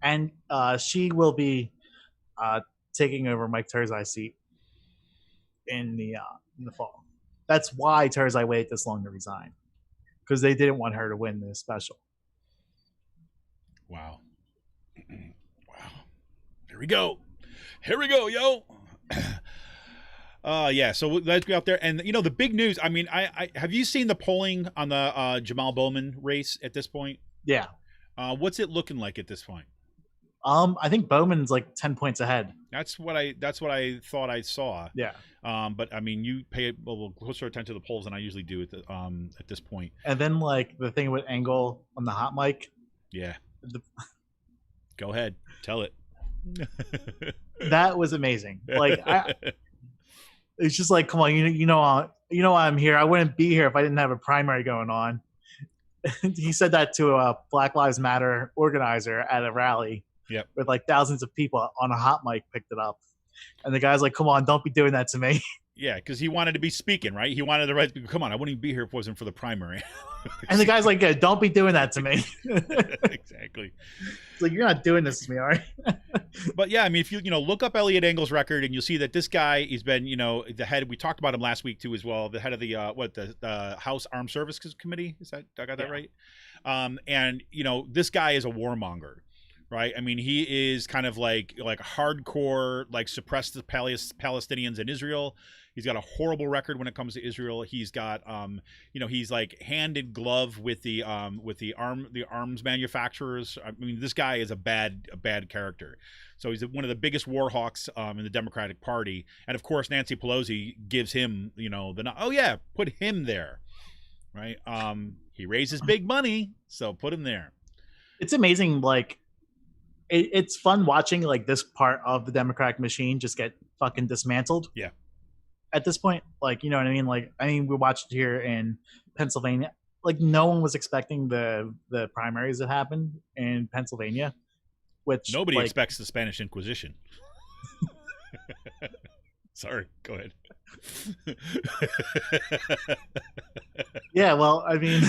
and she will be. Taking over Mike Turzai's seat in the fall. That's why Turzai waited this long to resign, because they didn't want her to win this special. Wow. Here we go, yo. Yeah, so let's go out there. And, you know, the big news, I mean, I have you seen the polling on the Jamal Bowman race at this point? Yeah. What's it looking like at this point? I think Bowman's like 10 points ahead. That's what I thought I saw. Yeah. But I mean, you pay a little closer attention to the polls than I usually do at this point. And then like the thing with Angle on the hot mic. Yeah. Go ahead, tell it. That was amazing. Like, it's just like, come on, you know, I'm here. I wouldn't be here if I didn't have a primary going on. He said that to a Black Lives Matter organizer at a rally. Yep. With like thousands of people on a hot mic picked it up, and the guy's like, "Come on, don't be doing that to me." Yeah, because he wanted to be speaking, right? He wanted the right. Come on, I wouldn't even be here if it wasn't for the primary. And the guy's like, yeah, "Don't be doing that to me." Exactly. It's like, you're not doing this to me, all right? But yeah, I mean, if you look up Elliot Engel's record, and you'll see that this guy, he's been, you know, the head. We talked about him last week too, as well. The head of the House Armed Services Committee. Is that, I got that right? And you know, this guy is a warmonger. Right. I mean, he is kind of like hardcore, like suppress the Palestinians in Israel. He's got a horrible record when it comes to Israel. He's got, you know, he's like hand in glove with the arms manufacturers. I mean, this guy is a bad character. So he's one of the biggest war hawks in the Democratic Party. And of course, Nancy Pelosi gives him, you know, put him there. Right. He raises big money, so put him there. It's amazing. Like, it's fun watching like this part of the Democratic machine just get fucking dismantled. Yeah. At this point, like, you know what I mean? Like, I mean, we watched it here in Pennsylvania. Like, no one was expecting the primaries that happened in Pennsylvania. Which nobody expects the Spanish Inquisition. Sorry, go ahead. Yeah, well, I mean,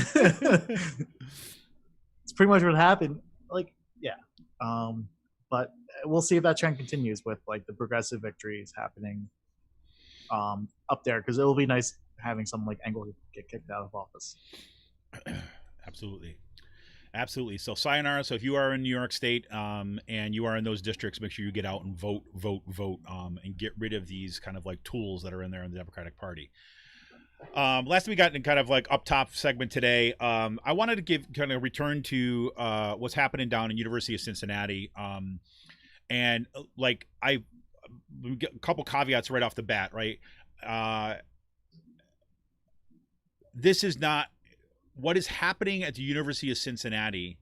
it's pretty much what happened. Like, yeah. But we'll see if that trend continues with like the progressive victories happening up there, because it will be nice having someone like Engel get kicked out of office. Absolutely. So sayonara. So if you are in New York State and you are in those districts, make sure you get out and vote and get rid of these kind of like tools that are in there in the Democratic Party. Last thing we got in kind of like up top segment today, I wanted to return to what's happening down in University of Cincinnati. And like we get a couple caveats right off the bat, right? This is not what is happening at the University of Cincinnati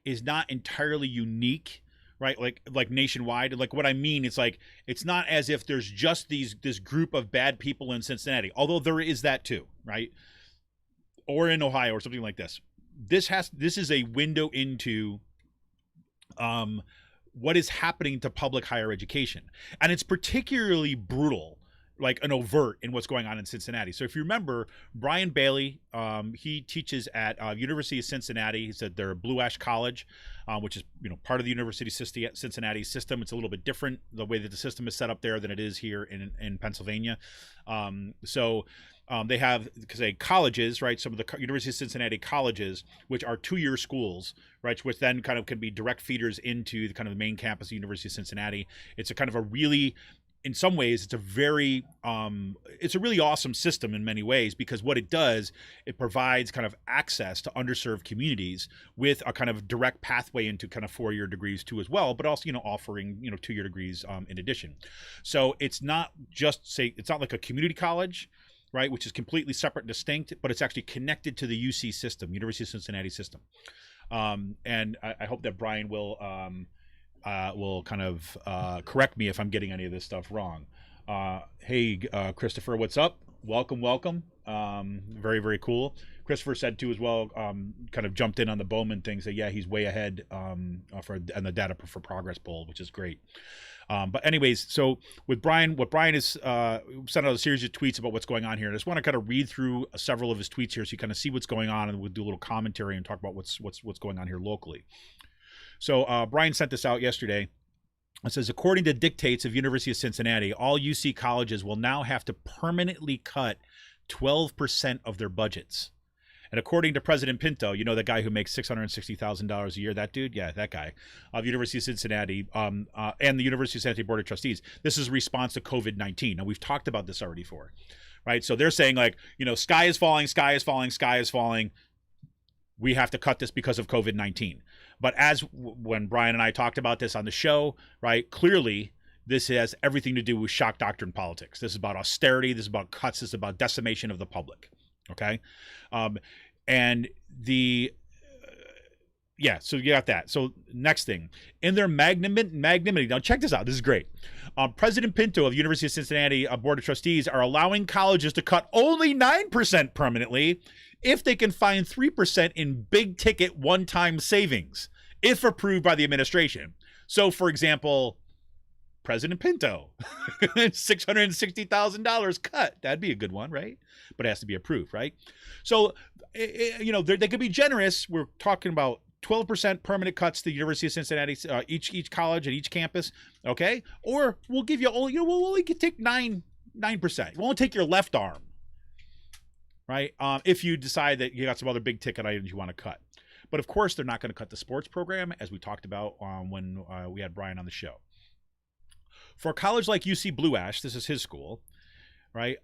is not entirely unique, right? Like nationwide. Like what I mean, it's like, it's not as if there's just this group of bad people in Cincinnati, although there is that too, right? Or in Ohio or something like this. This is a window into what is happening to public higher education. And it's particularly brutal, like an overt in what's going on in Cincinnati. So if you remember, Brian Bailey, he teaches at University of Cincinnati. He said they're Blue Ash College, which is, you know, part of the University of Cincinnati system. It's a little bit different the way that the system is set up there than it is here in Pennsylvania. They have, because colleges, right? Some of the University of Cincinnati colleges, which are 2-year schools, right? Which then kind of can be direct feeders into the kind of the main campus of the University of Cincinnati. It's a kind of a really, in some ways, it's a really awesome system in many ways, because what it does, it provides kind of access to underserved communities with a kind of direct pathway into kind of 4-year degrees too as well, but also, you know, offering, you know, 2-year degrees in addition. So it's not just it's not like a community college, right, which is completely separate and distinct, but it's actually connected to the UC system, University of Cincinnati system. And I hope that Brian will kind of correct me if I'm getting any of this stuff wrong. Hey, Christopher, what's up? Welcome. Very, very cool. Christopher said too as well, kind of jumped in on the Bowman thing, so yeah, he's way ahead on the data for progress poll, which is great. But anyways, so with Brian, what Brian is sent out a series of tweets about what's going on here. And I just want to kind of read through several of his tweets here so you kind of see what's going on, and we'll do a little commentary and talk about what's going on here locally. So Brian sent this out yesterday. It says, according to dictates of University of Cincinnati, all UC colleges will now have to permanently cut 12% of their budgets. And according to President Pinto, you know, the guy who makes $660,000 a year, that dude, yeah, that guy, of University of Cincinnati, and the University of Cincinnati Board of Trustees, this is a response to COVID-19. Now, we've talked about this already before, right? So they're saying, like, you know, sky is falling, sky is falling, sky is falling. We have to cut this because of COVID-19. But when Brian and I talked about this on the show, right, clearly this has everything to do with shock doctrine politics. This is about austerity. This is about cuts. This is about decimation of the public. Okay. And yeah, so you got that. So next thing, in their magnanimity, now check this out. This is great. President Pinto of the University of Cincinnati Board of Trustees are allowing colleges to cut only 9% permanently if they can find 3% in big ticket one-time savings, if approved by the administration. So, for example, President Pinto, $660,000 cut. That'd be a good one, right? But it has to be approved, right? So, you know, they could be generous. We're talking about 12% permanent cuts to the University of Cincinnati, each college at each campus, okay? Or we'll give you, we'll only take 9%. We'll only take your left arm, right? If you decide that you got some other big ticket items you want to cut. But of course, they're not going to cut the sports program, as we talked about when we had Brian on the show. For a college like UC Blue Ash, this is his school, right?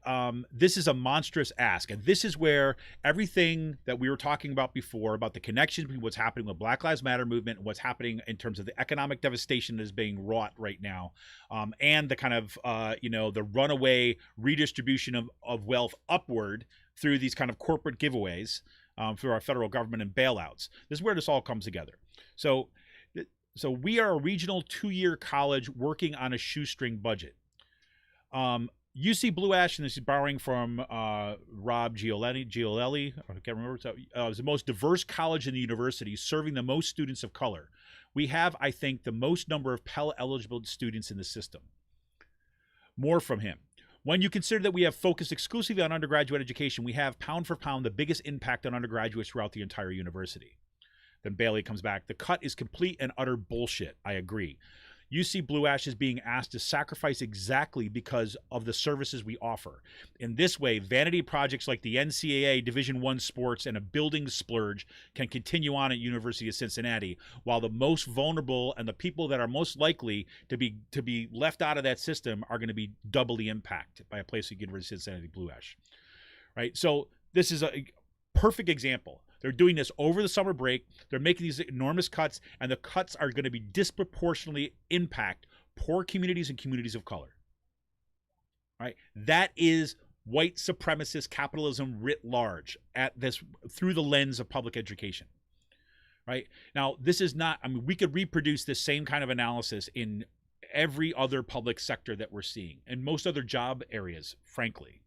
This is a monstrous ask. And this is where everything that we were talking about before, about the connection between what's happening with Black Lives Matter movement and what's happening in terms of the economic devastation that is being wrought right now, and the kind of, the runaway redistribution of wealth upward through these kind of corporate giveaways through our federal government and bailouts. This is where this all comes together. So we are a regional 2-year college working on a shoestring budget. UC Blue Ash, and this is borrowing from Rob Giolelli, I can't remember, is the most diverse college in the university, serving the most students of color. We have, I think, the most number of Pell-eligible students in the system. More from him. When you consider that we have focused exclusively on undergraduate education, we have, pound for pound, the biggest impact on undergraduates throughout the entire university. Then Bailey comes back. The cut is complete and utter bullshit. I agree. UC Blue Ash is being asked to sacrifice exactly because of the services we offer. In this way, vanity projects like the NCAA Division I sports and a building splurge can continue on at University of Cincinnati, while the most vulnerable and the people that are most likely to be left out of that system are going to be doubly impacted by a place like University of Cincinnati Blue Ash. Right? So this is a perfect example. They're doing this over the summer break. They're making these enormous cuts, and the cuts are going to be disproportionately impact poor communities and communities of color. Right? That is white supremacist capitalism writ large at this through the lens of public education. Right? Now, this is not, I mean, we could reproduce this same kind of analysis in every other public sector that we're seeing and most other job areas, frankly.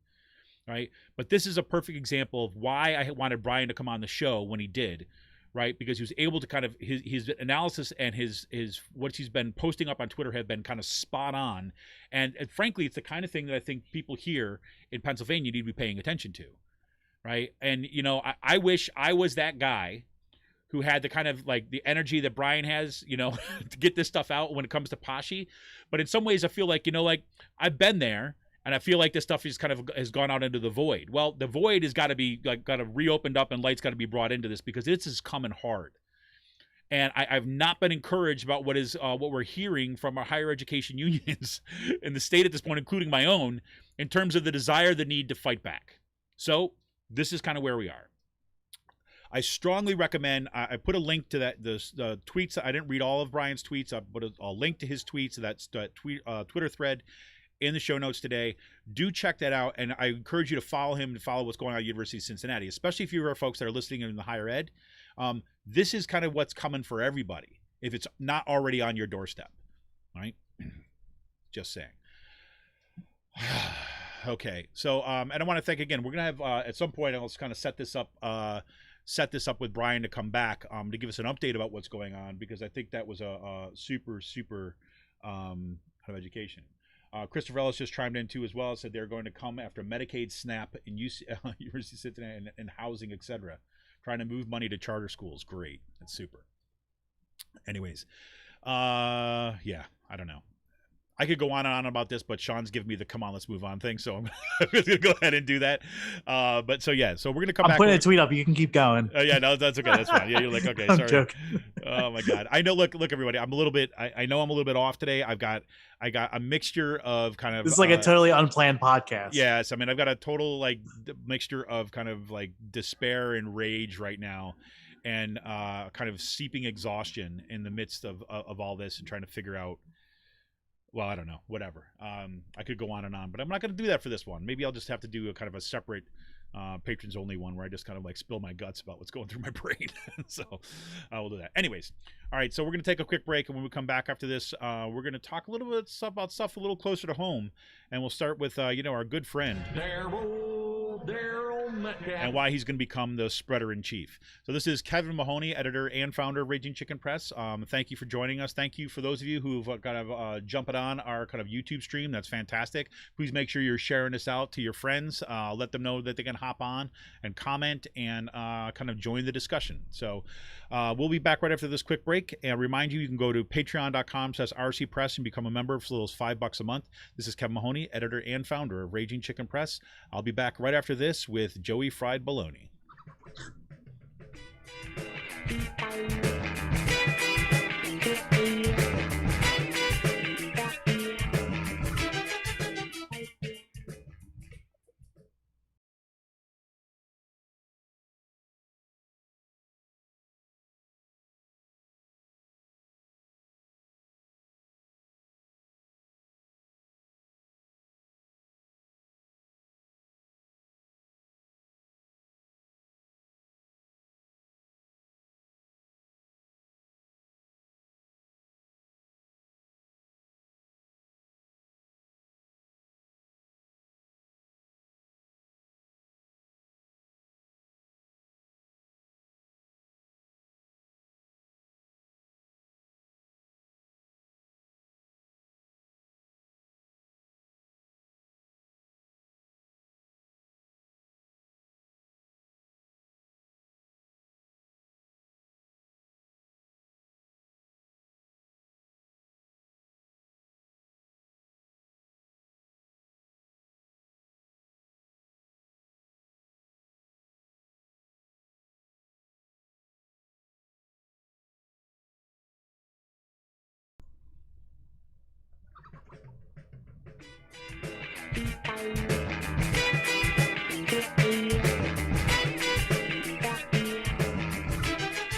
Right. But this is a perfect example of why I wanted Brian to come on the show when he did. Right. Because he was able to kind of his analysis and his what he's been posting up on Twitter have been kind of spot on. And frankly, it's the kind of thing that I think people here in Pennsylvania need to be paying attention to. Right. And, you know, I wish I was that guy who had the kind of like the energy that Brian has, you know, to get this stuff out when it comes to PASSHE. But in some ways, I feel like, you know, like I've been there. And I feel like this stuff is kind of has gone out into the void. Well, the void has got to be like got to reopened up, and light's got to be brought into this because this is coming hard. And I've not been encouraged about what we're hearing from our higher education unions in the state at this point, including my own, in terms of the desire, the need to fight back. So this is kind of where we are. I strongly recommend. I put a link to the tweets. I didn't read all of Brian's tweets. I put a link to his tweets. That's the Twitter thread in the show notes today. Do check that out, and I encourage you to follow him and follow what's going on at University of Cincinnati, especially if you are folks that are listening in the higher ed. This is kind of what's coming for everybody if it's not already on your doorstep, right? Just saying. Okay, so and I want to thank again. We're gonna have at some point I'll kind of set this up with Brian to come back to give us an update about what's going on, because I think that was a super kind of education. Christopher Ellis just chimed in too as well. Said they're going to come after Medicaid, SNAP, and University of Cincinnati and housing, etc. Trying to move money to charter schools. Great, that's super. Anyways, yeah, I don't know. I could go on and on about this, but Sean's giving me the "come on, let's move on" thing, so I'm just gonna go ahead and do that. But so we're gonna come back. I'm putting a tweet up. You can keep going. Yeah, no, that's okay. That's fine. Yeah, you're like, okay, I'm sorry. joking. Oh my God, I know. Look, everybody. I'm a little bit. I know I'm a little bit off today. I got a mixture of kind of. This is like a totally unplanned podcast. Yes, I mean I've got a total like mixture of kind of like despair and rage right now, and kind of seeping exhaustion in the midst of all this and trying to figure out. Well, I don't know, whatever. I could go on and on, but I'm not going to do that for this one. Maybe I'll just have to do a kind of a separate patrons only one where I just kind of like spill my guts about what's going through my brain. So I will do that. Anyways, all right, so we're going to take a quick break, and when we come back after this, we're going to talk a little bit about stuff a little closer to home, and we'll start with, our good friend. And why he's going to become the spreader in chief. So this is Kevin Mahoney, editor and founder of Raging Chicken Press. Thank you for joining us. Thank you for those of you who've kind of jumping on our kind of YouTube stream. That's fantastic. Please make sure you're sharing this out to your friends. Let them know that they can hop on and comment and kind of join the discussion. So we'll be back right after this quick break. And remind you can go to patreon.com/RCPress and become a member for as little as $5 a month. This is Kevin Mahoney, editor and founder of Raging Chicken Press. I'll be back right after this with Joey Fried Bologna.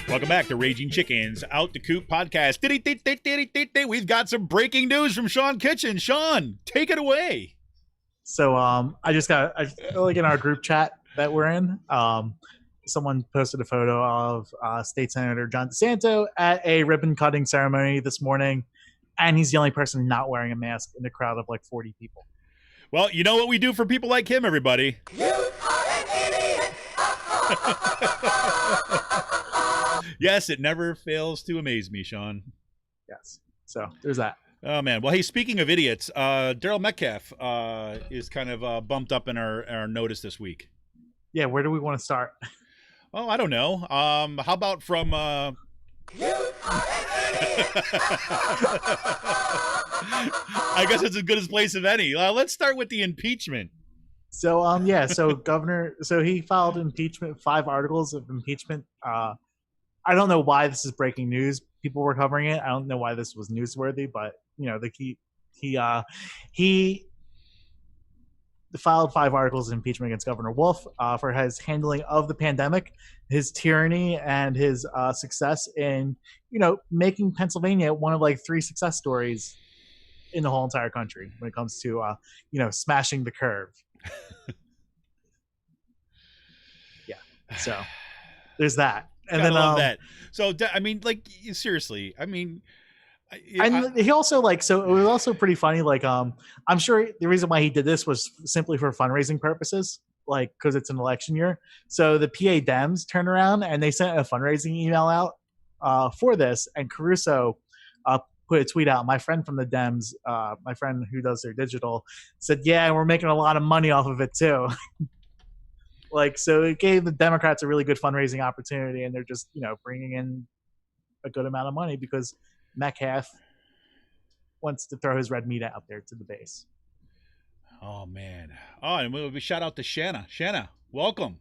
Welcome back to Raging Chickens Out the Coop podcast. We've got some breaking news from Sean Kitchen. Sean, take it away. So I like in our group chat that we're in, someone posted a photo of State Senator John DeSanto at a ribbon cutting ceremony this morning, and he's the only person not wearing a mask in a crowd of like 40 people. Well, you know what we do for people like him, everybody. You are an idiot. Yes, it never fails to amaze me, Sean. Yes. So there's that. Oh, man. Well, hey, speaking of idiots, Daryl Metcalfe is kind of bumped up in our notice this week. Yeah, where do we want to start? Oh, I don't know. How about from... I guess it's as good as place of any. Let's start with the impeachment. So, Governor... So he filed impeachment, 5 articles of impeachment. I don't know why this is breaking news. People were covering it. I don't know why this was newsworthy, but he filed 5 articles of impeachment against Governor Wolf for his handling of the pandemic, his tyranny, and his success in making Pennsylvania one of like 3 success stories in the whole entire country when it comes to smashing the curve. Yeah. So there's that. And then love that. So I mean, like, seriously, I mean, and he also so it was also pretty funny. Like, I'm sure the reason why he did this was simply for fundraising purposes, like because it's an election year. So the PA Dems turned around and they sent a fundraising email out for this, and Caruso put a tweet out. My friend from the Dems, my friend who does their digital, said, "Yeah, we're making a lot of money off of it too." So it gave the Democrats a really good fundraising opportunity, and they're just, bringing in a good amount of money because Metcalfe wants to throw his red meat out there to the base. Oh man. Oh, and we shout out to Shanna. Shanna, welcome.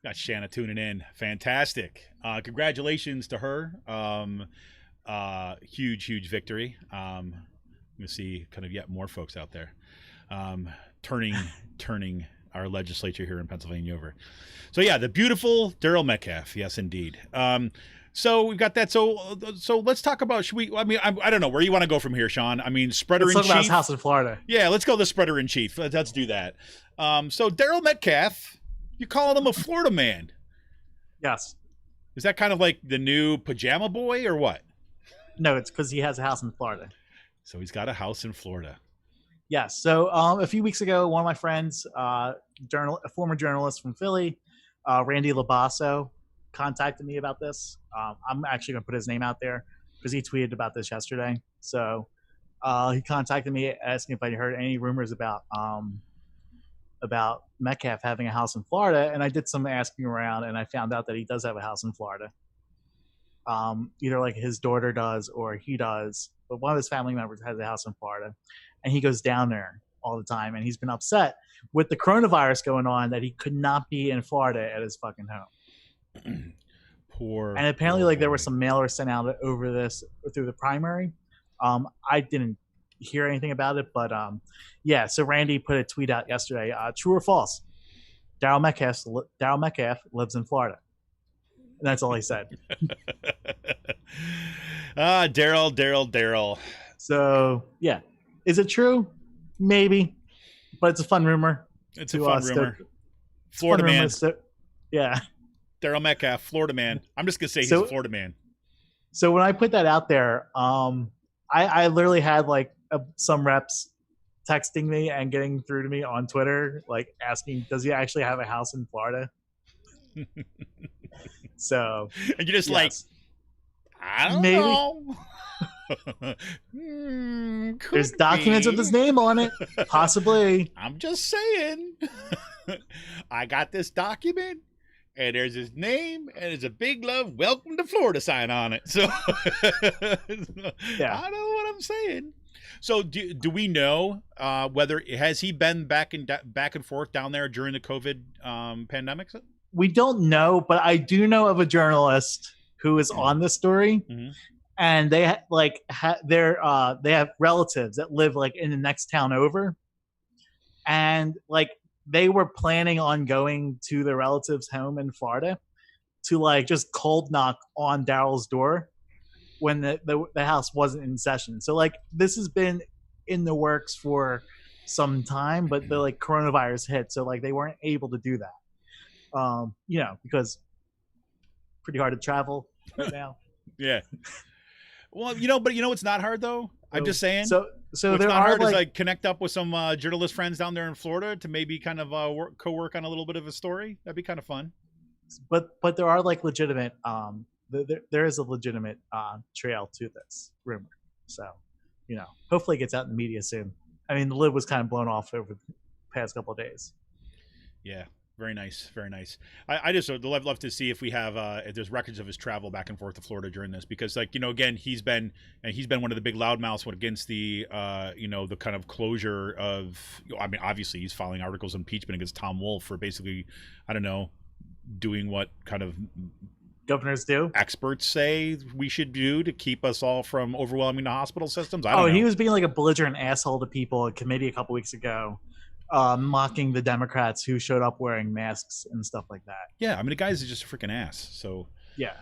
Got Shanna tuning in. Fantastic. Congratulations to her. Huge victory. We see kind of yet more folks out there turning our legislature here in Pennsylvania over. So yeah, the beautiful Daryl Metcalfe. Yes, indeed. So we've got that. So let's talk about. Should we? I mean, I don't know where you want to go from here, Sean. I mean, spreader Let's in talk about his chief. house in Florida. Yeah, let's go the spreader in chief. Let's do that. So Daryl Metcalfe, you're calling him a Florida man. Yes. Is that kind of like the new pajama boy or what? No, it's because he has a house in Florida. So he's got a house in Florida. Yes. So a few weeks ago, one of my friends, a former journalist from Philly, Randy Labasso, contacted me about this. I'm actually going to put his name out there because he tweeted about this yesterday. So he contacted me asking if I heard any rumors about Metcalfe having a house in Florida, and I did some asking around, and I found out that he does have a house in Florida. Either like his daughter does or he does, but one of his family members has a house in Florida, and he goes down there all the time, and he's been upset with the coronavirus going on that he could not be in Florida at his fucking home. Poor. And apparently, like, there were boy. some mailers sent out over this through the primary. I didn't hear anything about it, but yeah. So Randy put a tweet out yesterday. True or false? Daryl Metcalfe lives in Florida. And that's all he said. Daryl. So yeah, is it true? Maybe, but it's a fun rumor. It's a fun rumor. Florida man. Yeah. Daryl Metcalfe, Florida man. I'm just gonna say he's a Florida man. So when I put that out there, I literally had like some reps texting me and getting through to me on Twitter, like asking, does he actually have a house in Florida? So and you're just like, I don't know. There's documents with his name on it. Possibly. I'm just saying. I got this document, and there's his name, and there's a big love "Welcome to Florida" sign on it. So Yeah. I know what I'm saying. So do we know whether has he been back and forth down there during the COVID pandemic? We don't know, but I do know of a journalist who is on this story, and they they have relatives that live like in the next town over, and like they were planning on going to their relatives' home in Florida to like just cold knock on Daryl's door when the house wasn't in session. So like this has been in the works for some time, but the like coronavirus hit, so like they weren't able to do that. Because pretty hard to travel right now. Yeah. Well, but it's not hard though. I'm just saying. So what's there not are hard is like connect up with some journalist friends down there in Florida to maybe kind of co-work on a little bit of a story. That'd be kind of fun. But there are like legitimate. There is a legitimate trail to this rumor. So, hopefully it gets out in the media soon. I mean, the lid was kind of blown off over the past couple of days. Yeah. Very nice. Very nice. I just would love to see if we have if there's records of his travel back and forth to Florida during this, because again, he's been one of the big loudmouths against the the kind of closure of, I mean, obviously he's filing articles of impeachment against Tom Wolf for basically, I don't know, doing what kind of governors do, experts say we should do to keep us all from overwhelming the hospital systems. I don't know. He was being like a belligerent asshole to people at committee a couple weeks ago. Mocking the Democrats who showed up wearing masks and stuff like that. Yeah, I mean, the guy's just a freaking ass. So yeah.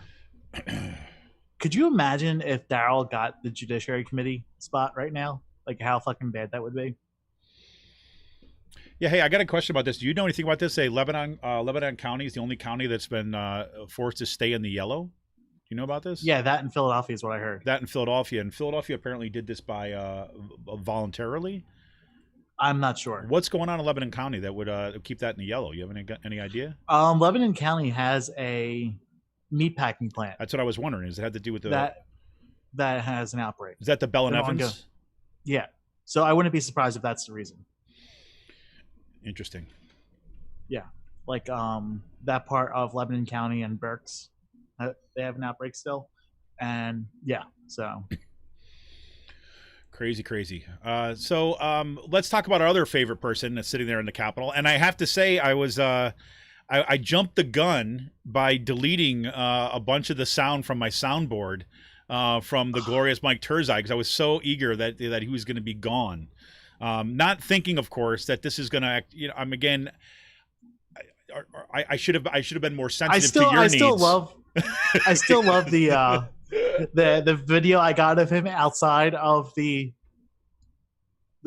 Could you imagine if Daryl got the Judiciary Committee spot right now? Like how fucking bad that would be. Yeah. Hey, I got a question about this. Do you know anything about this? Lebanon County is the only county that's been forced to stay in the yellow. Do you know about this? Yeah, that in Philadelphia is what I heard. That in Philadelphia, and Philadelphia apparently did this by voluntarily. I'm not sure. What's going on in Lebanon County that would keep that in the yellow? You have any idea? Lebanon County has a meatpacking plant. That's what I was wondering. Does it have to do with that has an outbreak? Is that the Bell and Evans? Yeah. So I wouldn't be surprised if that's the reason. Interesting. Yeah. Like that part of Lebanon County and Berks, they have an outbreak still. And yeah, so... Crazy. So let's talk about our other favorite person that's sitting there in the Capitol. And I have to say, I jumped the gun by deleting a bunch of the sound from my soundboard from the glorious Mike Turzai, because I was so eager that he was going to be gone. Not thinking, of course, that this is going to, I should have been more sensitive to your needs. I still love the video I got of him outside of the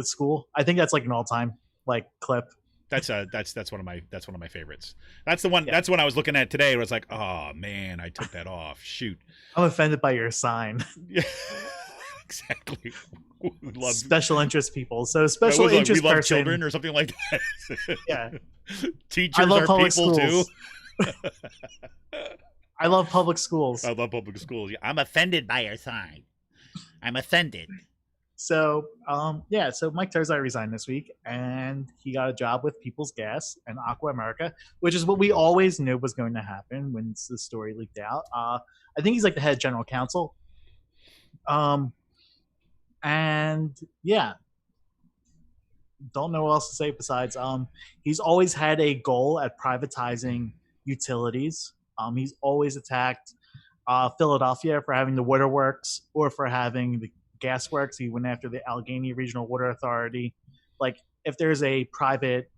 school. I think that's like an all-time like clip. That's one of my favorites. That's the one. Yeah. That's what I was looking at today. It was like, oh man, I took that off. Shoot. I'm offended by your sign. Yeah, exactly. Special interest people. So special interest we love person, children or something like that. Yeah. Teachers are people schools. too. I love public schools. I love public schools. I'm offended by your sign. I'm offended. So, so Mike Turzai resigned this week, and he got a job with People's Gas and Aqua America, which is what we always knew was going to happen when the story leaked out. I think he's like the head general counsel. And yeah, don't know what else to say besides he's always had a goal at privatizing utilities. He's always attacked Philadelphia for having the waterworks or for having the gas works. He went after the Allegheny Regional Water Authority. Like, if there's a private,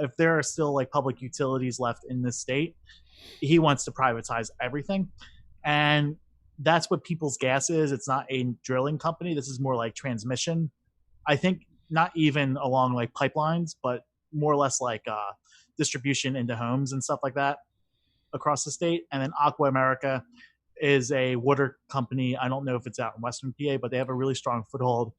if there are still like public utilities left in this state, he wants to privatize everything. And that's what People's Gas is. It's not a drilling company. This is more like transmission. I think not even along like pipelines, but more or less like distribution into homes and stuff like that across the state. And then Aqua America is a water company. I don't know if it's out in Western PA, but they have a really strong foothold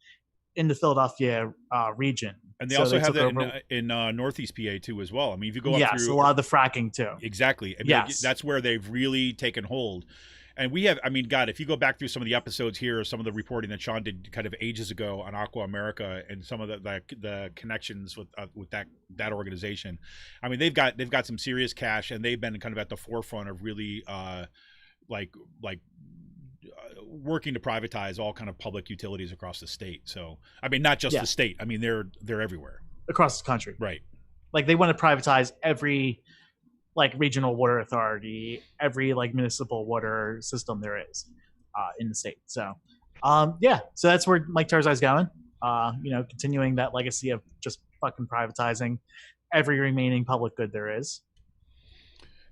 in the Philadelphia region. And they also have that in Northeast PA too as well. I mean, if you go up through... a lot of the fracking too. Exactly. I mean, yes. That's where they've really taken hold. And we have, I mean, God, if you go back through some of the episodes here, some of the reporting that Sean did kind of ages ago on Aqua America and some of the connections with that organization, I mean, they've got some serious cash, and they've been kind of at the forefront of really working to privatize all kind of public utilities across the state. So, I mean, not just the state. I mean, they're everywhere across the country. Right. Like, they want to privatize every like regional water authority, every like municipal water system there is in the state. So, so that's where Mike Turzai's going. Continuing that legacy of just fucking privatizing every remaining public good there is.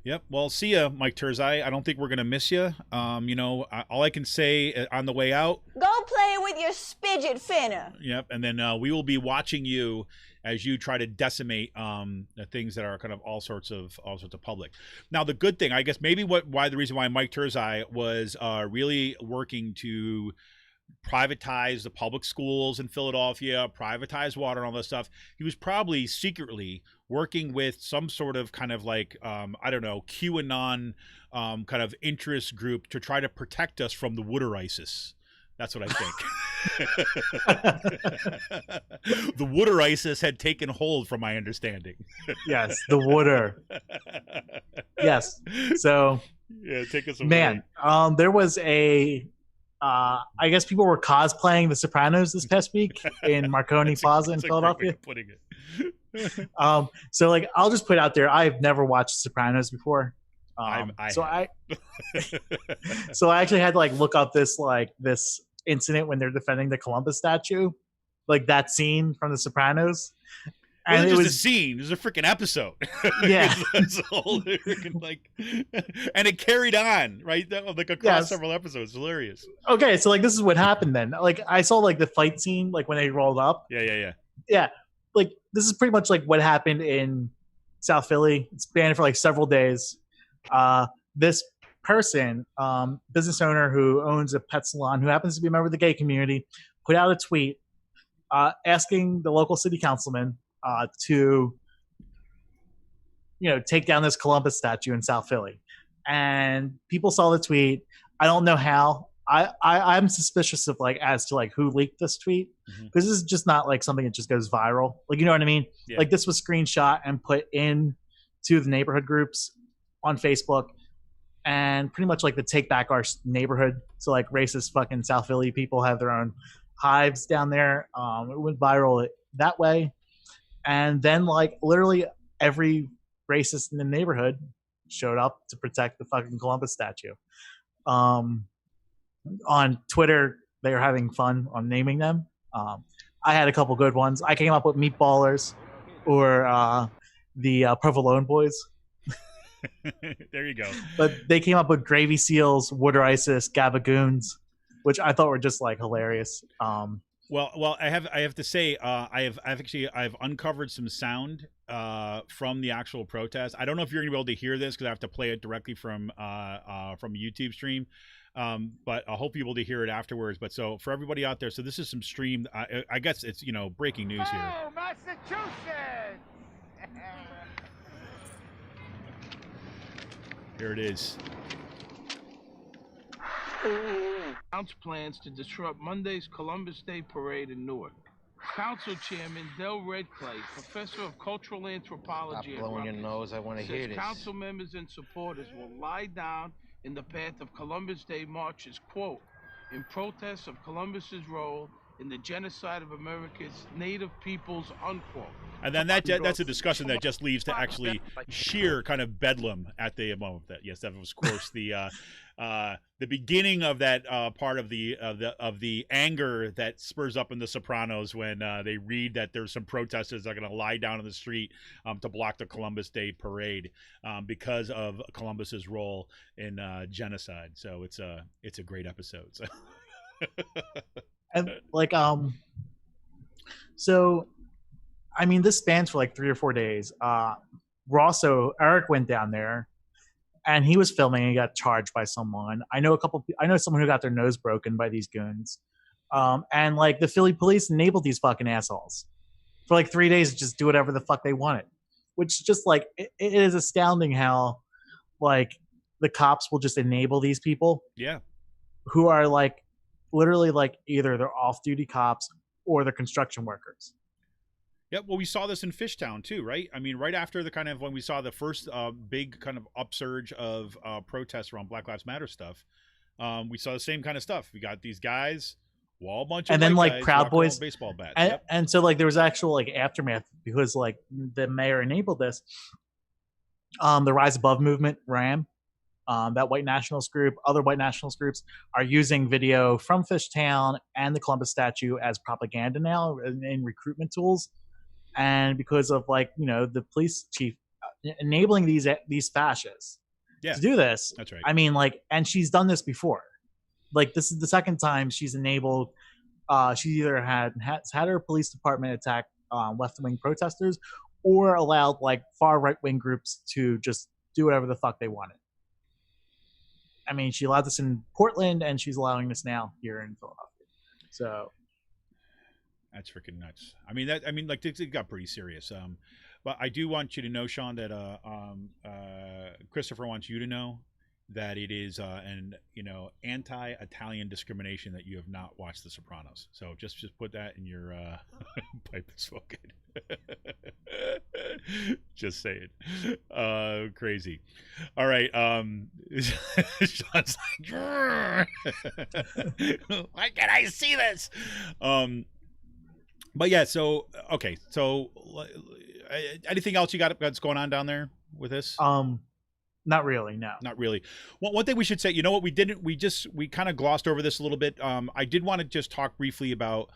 Yep. Well, see ya, Mike Turzai. I don't think we're going to miss you. All I can say on the way out... Go play with your spidget finna. Yep. And then we will be watching you as you try to decimate the things that are kind of all sorts of public. Now, the good thing, I guess, maybe the reason why Mike Turzai was really working to privatize the public schools in Philadelphia, privatize water and all this stuff, he was probably secretly working with some sort of kind of like, QAnon kind of interest group to try to protect us from the water ISIS. That's what I think. The water ISIS had taken hold, from my understanding. Yes, the water. Yes. So, yeah, take us away. Man, there was I guess people were cosplaying The Sopranos this past week in Marconi Plaza in Philadelphia. Putting it. So like, I'll just put out there, I've never watched Sopranos before. So I actually had to like look up this incident when they're defending the Columbus statue, like that scene from The Sopranos. And it was a scene. It was a freaking episode. Yeah. That's a whole freaking and it carried on, right? Like across several episodes. It's hilarious. Okay, so like this is what happened then. Like I saw like the fight scene, like when they rolled up. Yeah. Like this is pretty much like what happened in South Philly. It's banned for like several days. This person, business owner who owns a pet salon, who happens to be a member of the gay community, put out a tweet asking the local city councilman to take down this Columbus statue in South Philly. And people saw the tweet. I don't know how. I'm suspicious of as to who leaked this tweet, because this is just not like something that just goes viral. Like, you know what I mean? Yeah. Like this was screenshot and put in to the neighborhood groups on Facebook, and pretty much like the Take Back Our Neighborhood. So like racist fucking South Philly people have their own hives down there. It went viral that way. And then, like, literally every racist in the neighborhood showed up to protect the fucking Columbus statue. On Twitter, they were having fun on naming them. I had a couple good ones. I came up with Meatballers or the Provolone Boys. There you go. But they came up with Gravy Seals, Water Isis, Gabagoons, which I thought were just like hilarious. Well, I have to say, I've uncovered some sound from the actual protest. I don't know if you're gonna be able to hear this because I have to play it directly from a YouTube stream. But I hope you'll be able to hear it afterwards. But so for everybody out there, so this is some stream. I guess it's breaking news here. Oh, Massachusetts! Here it is. Announced plans to disrupt Monday's Columbus Day Parade in Newark. Council Chairman Del Redclay, professor of cultural anthropology Stop blowing your nose. I want to hear says this. council members and supporters will lie down in the path of Columbus Day marches, quote, in protest of Columbus's role in the genocide of America's native peoples, unquote. And then that's a discussion that just leads to actually sheer kind of bedlam at the moment. That yes, that was of course the beginning of that part of the anger that spurs up in The Sopranos when they read that there's some protesters that are going to lie down in the street to block the Columbus Day parade because of Columbus's role in genocide. So it's a great episode. So. And like so I mean, this spans for like 3 or 4 days. Eric went down there and he was filming and he got charged by someone. I know someone who got their nose broken by these goons. And like the Philly police enabled these fucking assholes for like 3 days to just do whatever the fuck they wanted, which just like, it is astounding how like the cops will just enable these people. Yeah. Who are like, literally like either they're off-duty cops or they're construction workers. Yeah, well, we saw this in Fishtown too, right? I mean, right after the kind of when we saw the first big kind of upsurge of protests around Black Lives Matter stuff, we saw the same kind of stuff. We got these guys, a bunch of and then like Proud Boys baseball bats, and so like there was actual like aftermath because like the mayor enabled this. The Rise Above movement, RAM. That white nationalist group, other white nationalist groups are using video from Fishtown and the Columbus statue as propaganda now in recruitment tools. And because of like, the police chief enabling these fascists to do this. That's right. I mean, like, and she's done this before. Like, this is the second time she's enabled. She either has had her police department attack left-wing protesters or allowed like far right-wing groups to just do whatever the fuck they wanted. I mean, she allowed this in Portland, and she's allowing this now here in Philadelphia. So that's freaking nuts. I mean, like it got pretty serious. But I do want you to know, Sean, that Christopher wants you to know that it is anti-Italian discrimination that you have not watched The Sopranos. So just put that in your pipe and smoke it. Just saying. Crazy. All right. Sean's like, why can't I see this? But yeah, so okay. So anything else you got that's going on down there with this? Not really, no. Not really. Well, one thing we should say, you know what, we kind of glossed over this a little bit. I did want to just talk briefly about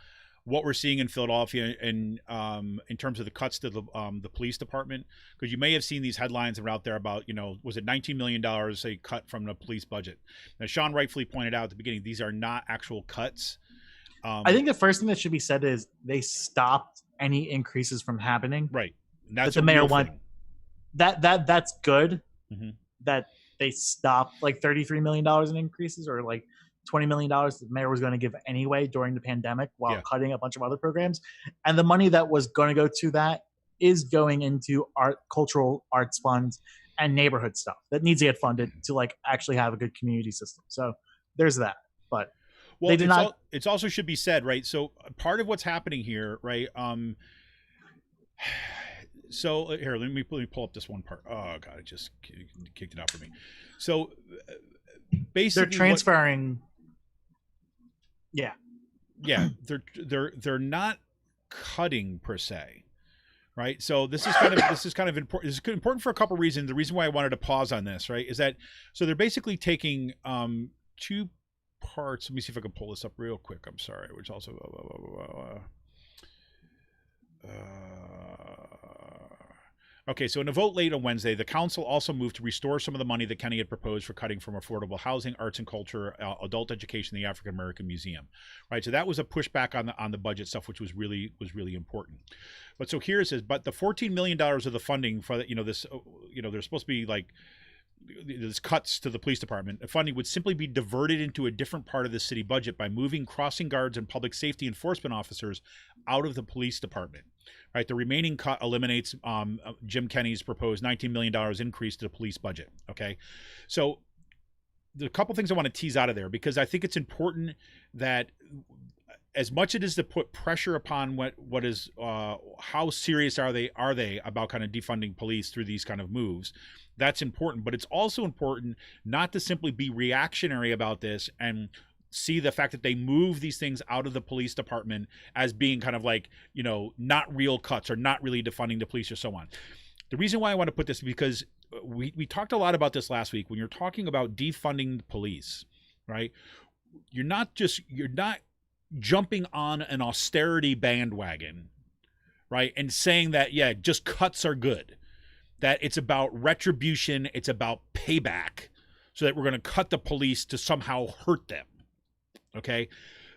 what we're seeing in Philadelphia and in terms of the cuts to the police department, because you may have seen these headlines that are out there about, was it $19 million a cut from the police budget? Now, Sean rightfully pointed out at the beginning, these are not actual cuts. I think the first thing that should be said is they stopped any increases from happening. Right. And that's the mayor wanted. That's good. Mm-hmm. That they stopped like $33 million in increases or like $20 million the mayor was going to give anyway during the pandemic while cutting a bunch of other programs. And the money that was going to go to that is going into cultural arts funds and neighborhood stuff that needs to get funded to like actually have a good community system. So there's that. But well, it also should be said, right? So part of what's happening here, right? So here, let me pull up this one part. Oh God, it just kicked it out for me. So basically, they're transferring. yeah, they're not cutting per se, right? So this is kind of important. This is important for a couple reasons. The reason why I wanted to pause on this, right, is that so they're basically taking two parts. Let me see if I can pull this up real quick. I'm sorry, which also okay, so in a vote late on Wednesday, the council also moved to restore some of the money that Kenny had proposed for cutting from affordable housing, arts and culture, adult education, the African American Museum, right? So that was a pushback on the budget stuff, which was really important. But so here it says, but the $14 million of the funding for this, there's supposed to be like this cuts to the police department. The funding would simply be diverted into a different part of the city budget by moving crossing guards and public safety enforcement officers out of the police department. Right, the remaining cut eliminates Jim Kenney's proposed $19 million increase to the police budget. Okay, so the couple things I want to tease out of there, because I think it's important that as much it is to put pressure upon what is how serious are they about kind of defunding police through these kind of moves. That's important, but it's also important not to simply be reactionary about this and see the fact that they move these things out of the police department as being kind of like, not real cuts or not really defunding the police or so on. The reason why I want to put this is because we talked a lot about this last week. When you're talking about defunding the police, right? You're not jumping on an austerity bandwagon, right? And saying that, yeah, just cuts are good, that it's about retribution. It's about payback so that we're going to cut the police to somehow hurt them. Okay,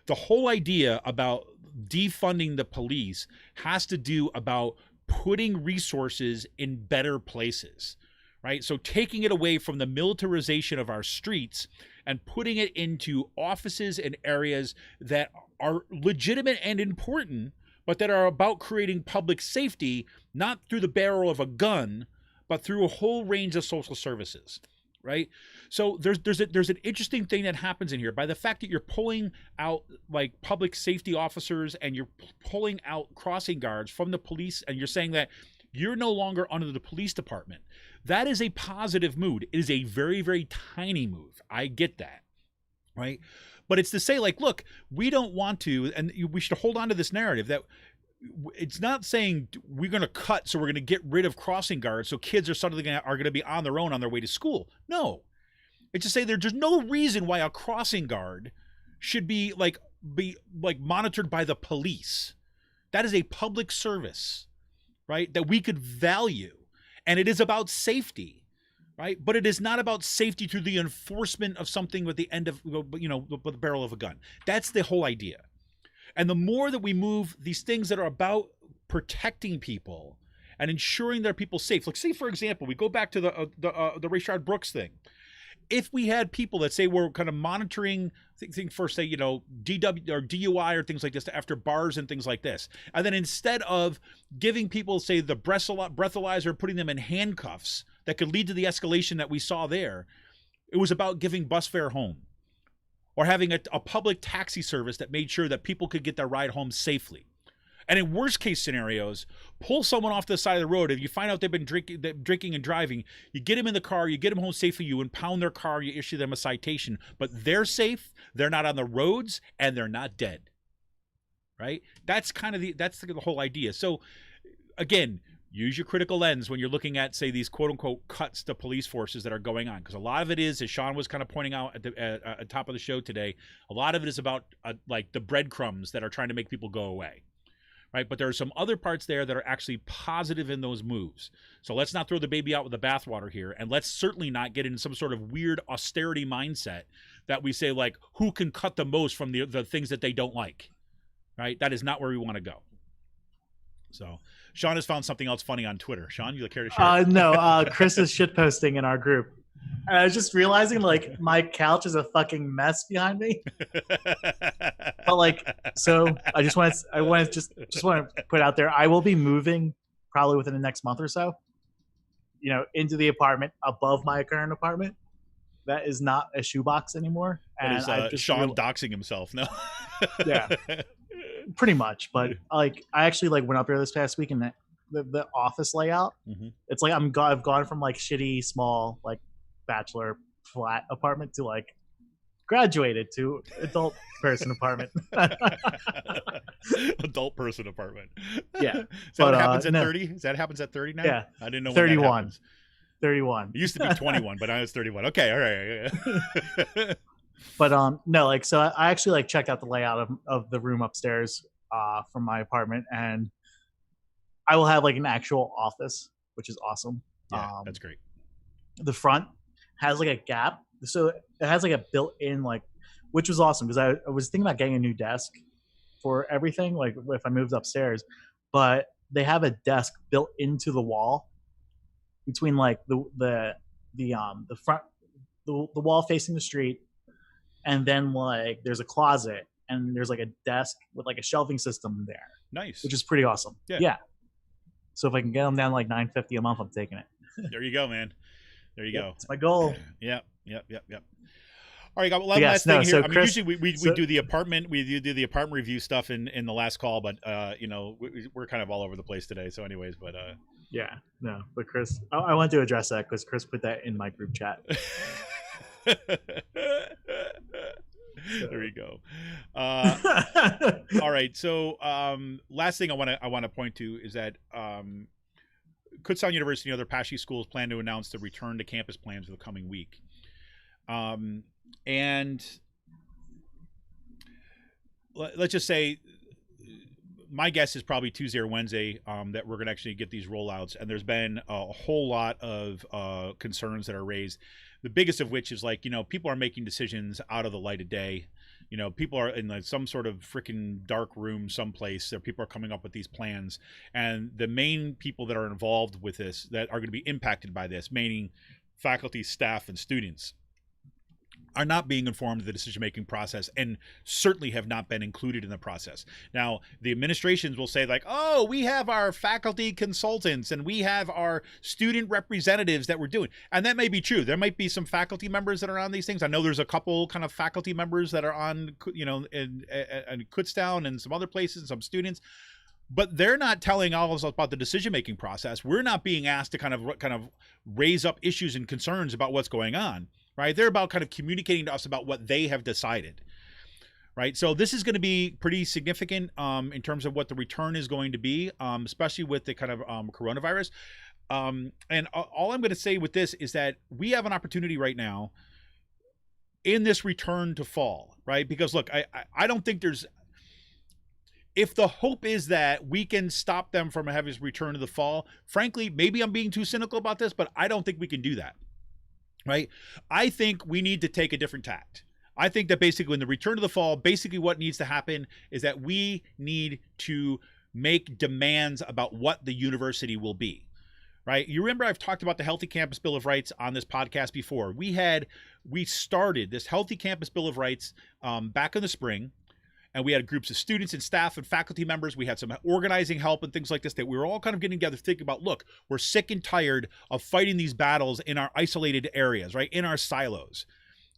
the whole idea about defunding the police has to do about putting resources in better places, right? So taking it away from the militarization of our streets and putting it into offices and areas that are legitimate and important, but that are about creating public safety, not through the barrel of a gun, but through a whole range of social services. Right. So there's an interesting thing that happens in here by the fact that you're pulling out like public safety officers and you're pulling out crossing guards from the police, and you're saying that you're no longer under the police department. That is a positive move. It is a very, very tiny move. I get that. Right. But it's to say, like, look, we don't want to, and we should hold on to this narrative that it's not saying we're going to cut, so we're going to get rid of crossing guards so kids are suddenly going to be on their own on their way to school. No. It's to say there's no reason why a crossing guard should be monitored by the police. That is a public service, right, that we could value. And it is about safety, right? But it is not about safety through the enforcement of something with the end of, the barrel of a gun. That's the whole idea. And the more that we move these things that are about protecting people and ensuring that people safe, like say, for example, we go back to the Rayshard Brooks thing. If we had people that say we're kind of monitoring, think first, say, DW or DUI or things like this after bars and things like this, and then instead of giving people, say, the breathalyzer, putting them in handcuffs that could lead to the escalation that we saw there, it was about giving bus fare home. Or having a public taxi service that made sure that people could get their ride home safely. And in worst case scenarios, pull someone off the side of the road. If you find out they've been drinking and driving, you get them in the car, you get them home safely, you impound their car, you issue them a citation. But they're safe, they're not on the roads, and they're not dead. Right? That's kind of the whole idea. So again, use your critical lens when you're looking at, say, these quote-unquote cuts to police forces that are going on. Because a lot of it is, as Sean was kind of pointing out at the top of the show today, a lot of it is about like the breadcrumbs that are trying to make people go away. Right? But there are some other parts there that are actually positive in those moves. So let's not throw the baby out with the bathwater here. And let's certainly not get into some sort of weird austerity mindset that we say, like, who can cut the most from the things that they don't like. Right? That is not where we want to go. So Sean has found something else funny on Twitter. Sean, you care to share? No, Chris is shitposting in our group. And I was just realizing, like, my couch is a fucking mess behind me. But like, so I want to put out there, I will be moving probably within the next month or so, into the apartment above my current apartment. That is not a shoebox anymore. And is Sean doxing himself? No. Yeah. Pretty much, but like I actually went up there this past week, and the office layout, it's like I've gone from like shitty small like bachelor flat apartment to like graduated to adult person apartment. Adult person apartment. Yeah. Is that what happens at no. 30? Is that happens at 30 now? Yeah. I didn't know 31. when that happens. 31. It used to be 21, but now it's 31. Okay, all right. But no, like, so I actually like checked out the layout of the room upstairs from my apartment, and I will have like an actual office, which is awesome. Yeah, that's great. The front has like a gap, so it has like a built-in like, which was awesome because I was thinking about getting a new desk for everything, like if I moved upstairs, but they have a desk built into the wall between like the front, the wall facing the street, and then like there's a closet and there's like a desk with like a shelving system there. Nice. Which is pretty awesome. Yeah. So if I can get them down to like $950 a month, I'm taking it. There you go, man. There you go. It's my goal. Yep. All right, got one last thing here. So I mean, Chris, usually we do the apartment review stuff in the last call, but we're kind of all over the place today. So, anyways, but yeah, no, but Chris, I want to address that because Chris put that in my group chat. There you go. All right. So, last thing I want to point to is that Kutztown University and other PASSHE schools plan to announce the return to campus plans for the coming week. And let's just say my guess is probably Tuesday or Wednesday that we're going to actually get these rollouts. And there's been a whole lot of concerns that are raised. The biggest of which is like, people are making decisions out of the light of day. People are in like some sort of freaking dark room someplace. There, people are coming up with these plans. And the main people that are involved with this that are going to be impacted by this, meaning faculty, staff, and students, are not being informed of the decision-making process and certainly have not been included in the process. Now, the administrations will say like, oh, we have our faculty consultants and we have our student representatives that we're doing. And that may be true. There might be some faculty members that are on these things. I know there's a couple kind of faculty members that are on, in Kutztown and some other places, some students. But they're not telling all of us about the decision-making process. We're not being asked to kind of raise up issues and concerns about what's going on. Right, they're about kind of communicating to us about what they have decided. Right, so this is going to be pretty significant in terms of what the return is going to be, especially with the kind of coronavirus. And all I'm going to say with this is that we have an opportunity right now in this return to fall. Right, because look, I don't think there's. If the hope is that we can stop them from having this return to the fall, frankly, maybe I'm being too cynical about this, but I don't think we can do that. Right. I think we need to take a different tact. I think that basically in the return to the fall, basically what needs to happen is that we need to make demands about what the university will be. Right. You remember I've talked about the Healthy Campus Bill of Rights on this podcast before. We started this Healthy Campus Bill of Rights back in the spring. And we had groups of students and staff and faculty members. We had some organizing help and things like this that we were all kind of getting together thinking about, look, we're sick and tired of fighting these battles in our isolated areas, right, in our silos.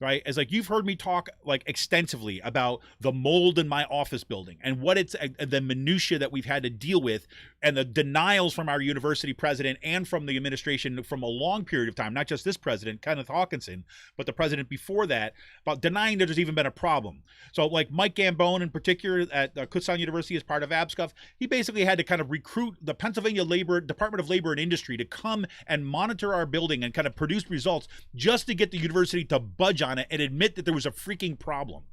Right, as like you've heard me talk like extensively about the mold in my office building and what it's the minutia that we've had to deal with and the denials from our university president and from the administration from a long period of time, not just this president, Kenneth Hawkinson, but the president before that, about denying that there's even been a problem. So like Mike Gambone in particular at Kutztown University as part of ABSCUF, he basically had to kind of recruit the Pennsylvania Department of Labor and Industry to come and monitor our building and kind of produce results just to get the university to budge on it and admit that there was a freaking problem,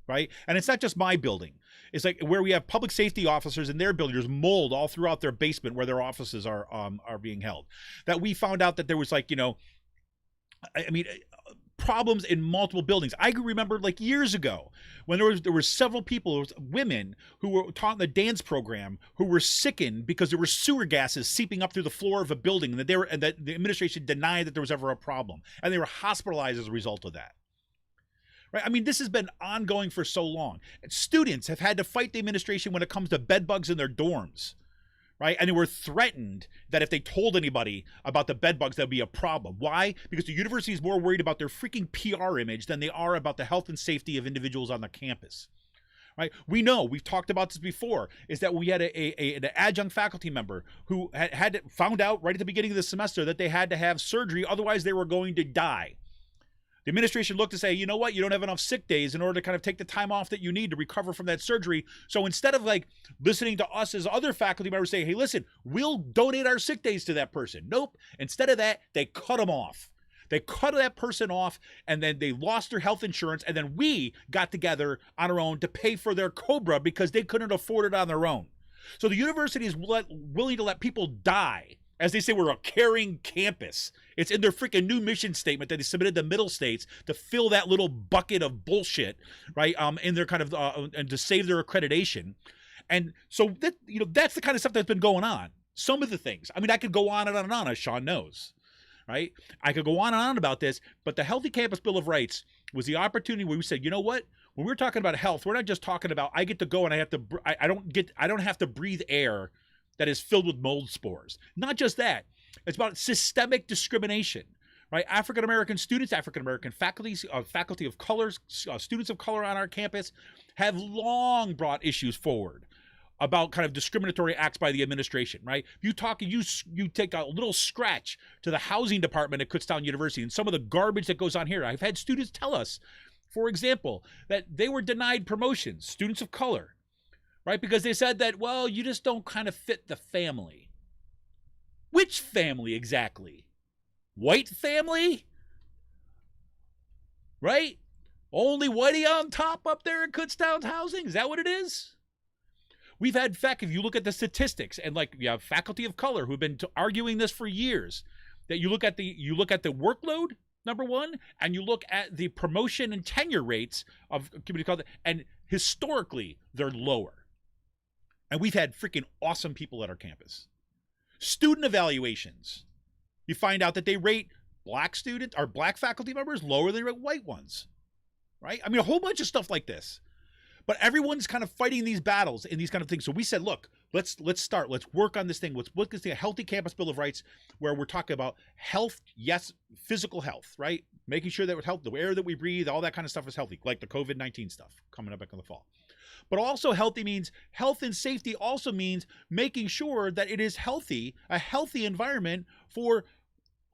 right? And it's not just my building. It's like where we have public safety officers in their building, there's mold all throughout their basement where their offices are being held. That we found out that there was like, problems in multiple buildings. I can remember like years ago when there were several people, women who were taught in the dance program who were sickened because there were sewer gases seeping up through the floor of a building and that the administration denied that there was ever a problem. And they were hospitalized as a result of that. Right? I mean, this has been ongoing for so long. Students have had to fight the administration when it comes to bed bugs in their dorms, right? And they were threatened that if they told anybody about the bed bugs, that would be a problem. Why? Because the university is more worried about their freaking PR image than they are about the health and safety of individuals on the campus. Right? We know, we've talked about this before, is that we had an adjunct faculty member who had found out right at the beginning of the semester that they had to have surgery, otherwise they were going to die. The administration looked to say, you know what, you don't have enough sick days in order to kind of take the time off that you need to recover from that surgery. So instead of like listening to us as other faculty members say, hey, listen, we'll donate our sick days to that person. Nope. Instead of that, they cut them off. They cut that person off, and then they lost their health insurance, and then we got together on our own to pay for their COBRA because they couldn't afford it on their own. So the university is willing to let people die. As they say, we're a caring campus. It's in their freaking new mission statement that they submitted to Middle States to fill that little bucket of bullshit, right? In their kind of and to save their accreditation, and so that that's the kind of stuff that's been going on. Some of the things. I mean, I could go on and on and on, as Sean knows, right? I could go on and on about this, but the Healthy Campus Bill of Rights was the opportunity where we said, you know what? When we're talking about health, we're not just talking about I get to go and I don't have to breathe air that is filled with mold spores. Not just that. It's about systemic discrimination, right? African-American students, African-American faculty of color, students of color on our campus have long brought issues forward about kind of discriminatory acts by the administration, right? You take a little scratch to the housing department at Kutztown University and some of the garbage that goes on here. I've had students tell us, for example, that they were denied promotions, students of color, right? Because they said that, well, you just don't kind of fit the family. Which family exactly? White family? Right? Only whitey on top up there in Kutztown's housing? Is that what it is? We've had, in fact, if you look at the statistics, and like you have faculty of color who've been arguing this for years, that you look at the workload, number one, and you look at the promotion and tenure rates of community college, and historically, they're lower. And we've had freaking awesome people at our campus. Student evaluations. You find out that they rate black students or black faculty members lower than they rate white ones. Right? I mean, a whole bunch of stuff like this. But everyone's kind of fighting these battles and these kind of things. So we said, look, let's start. Let's work on this thing. Let's work this thing, a Healthy Campus Bill of Rights, where we're talking about health, yes, physical health, right? Making sure that with health, the air that we breathe, all that kind of stuff is healthy, like the COVID-19 stuff coming up back in the fall. But also healthy means health and safety also means making sure that it is healthy, a healthy environment for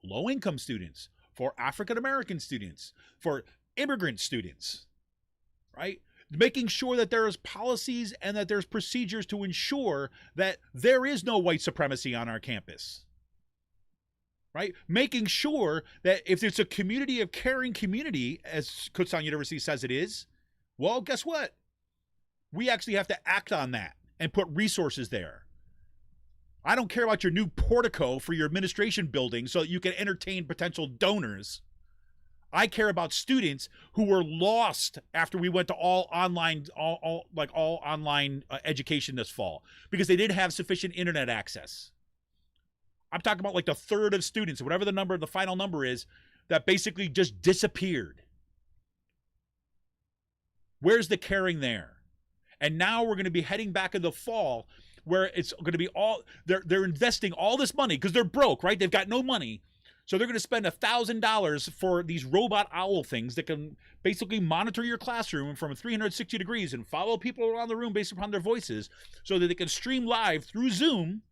low-income students, for African-American students, for immigrant students, right? Making sure that there is policies and that there's procedures to ensure that there is no white supremacy on our campus, right? Making sure that if it's a community of caring community, as Kutztown University says it is, well, guess what? We actually have to act on that and put resources there. I don't care about your new portico for your administration building so that you can entertain potential donors. I care about students who were lost after we went to all online education this fall because they didn't have sufficient internet access. I'm talking about like the third of students, whatever the final number is, that basically just disappeared. Where's the caring there? And now we're going to be heading back in the fall where it's going to be all, they're investing all this money because they're broke, right? They've got no money. So they're going to spend $1,000 for these robot owl things that can basically monitor your classroom from 360 degrees and follow people around the room based upon their voices so that they can stream live through Zoom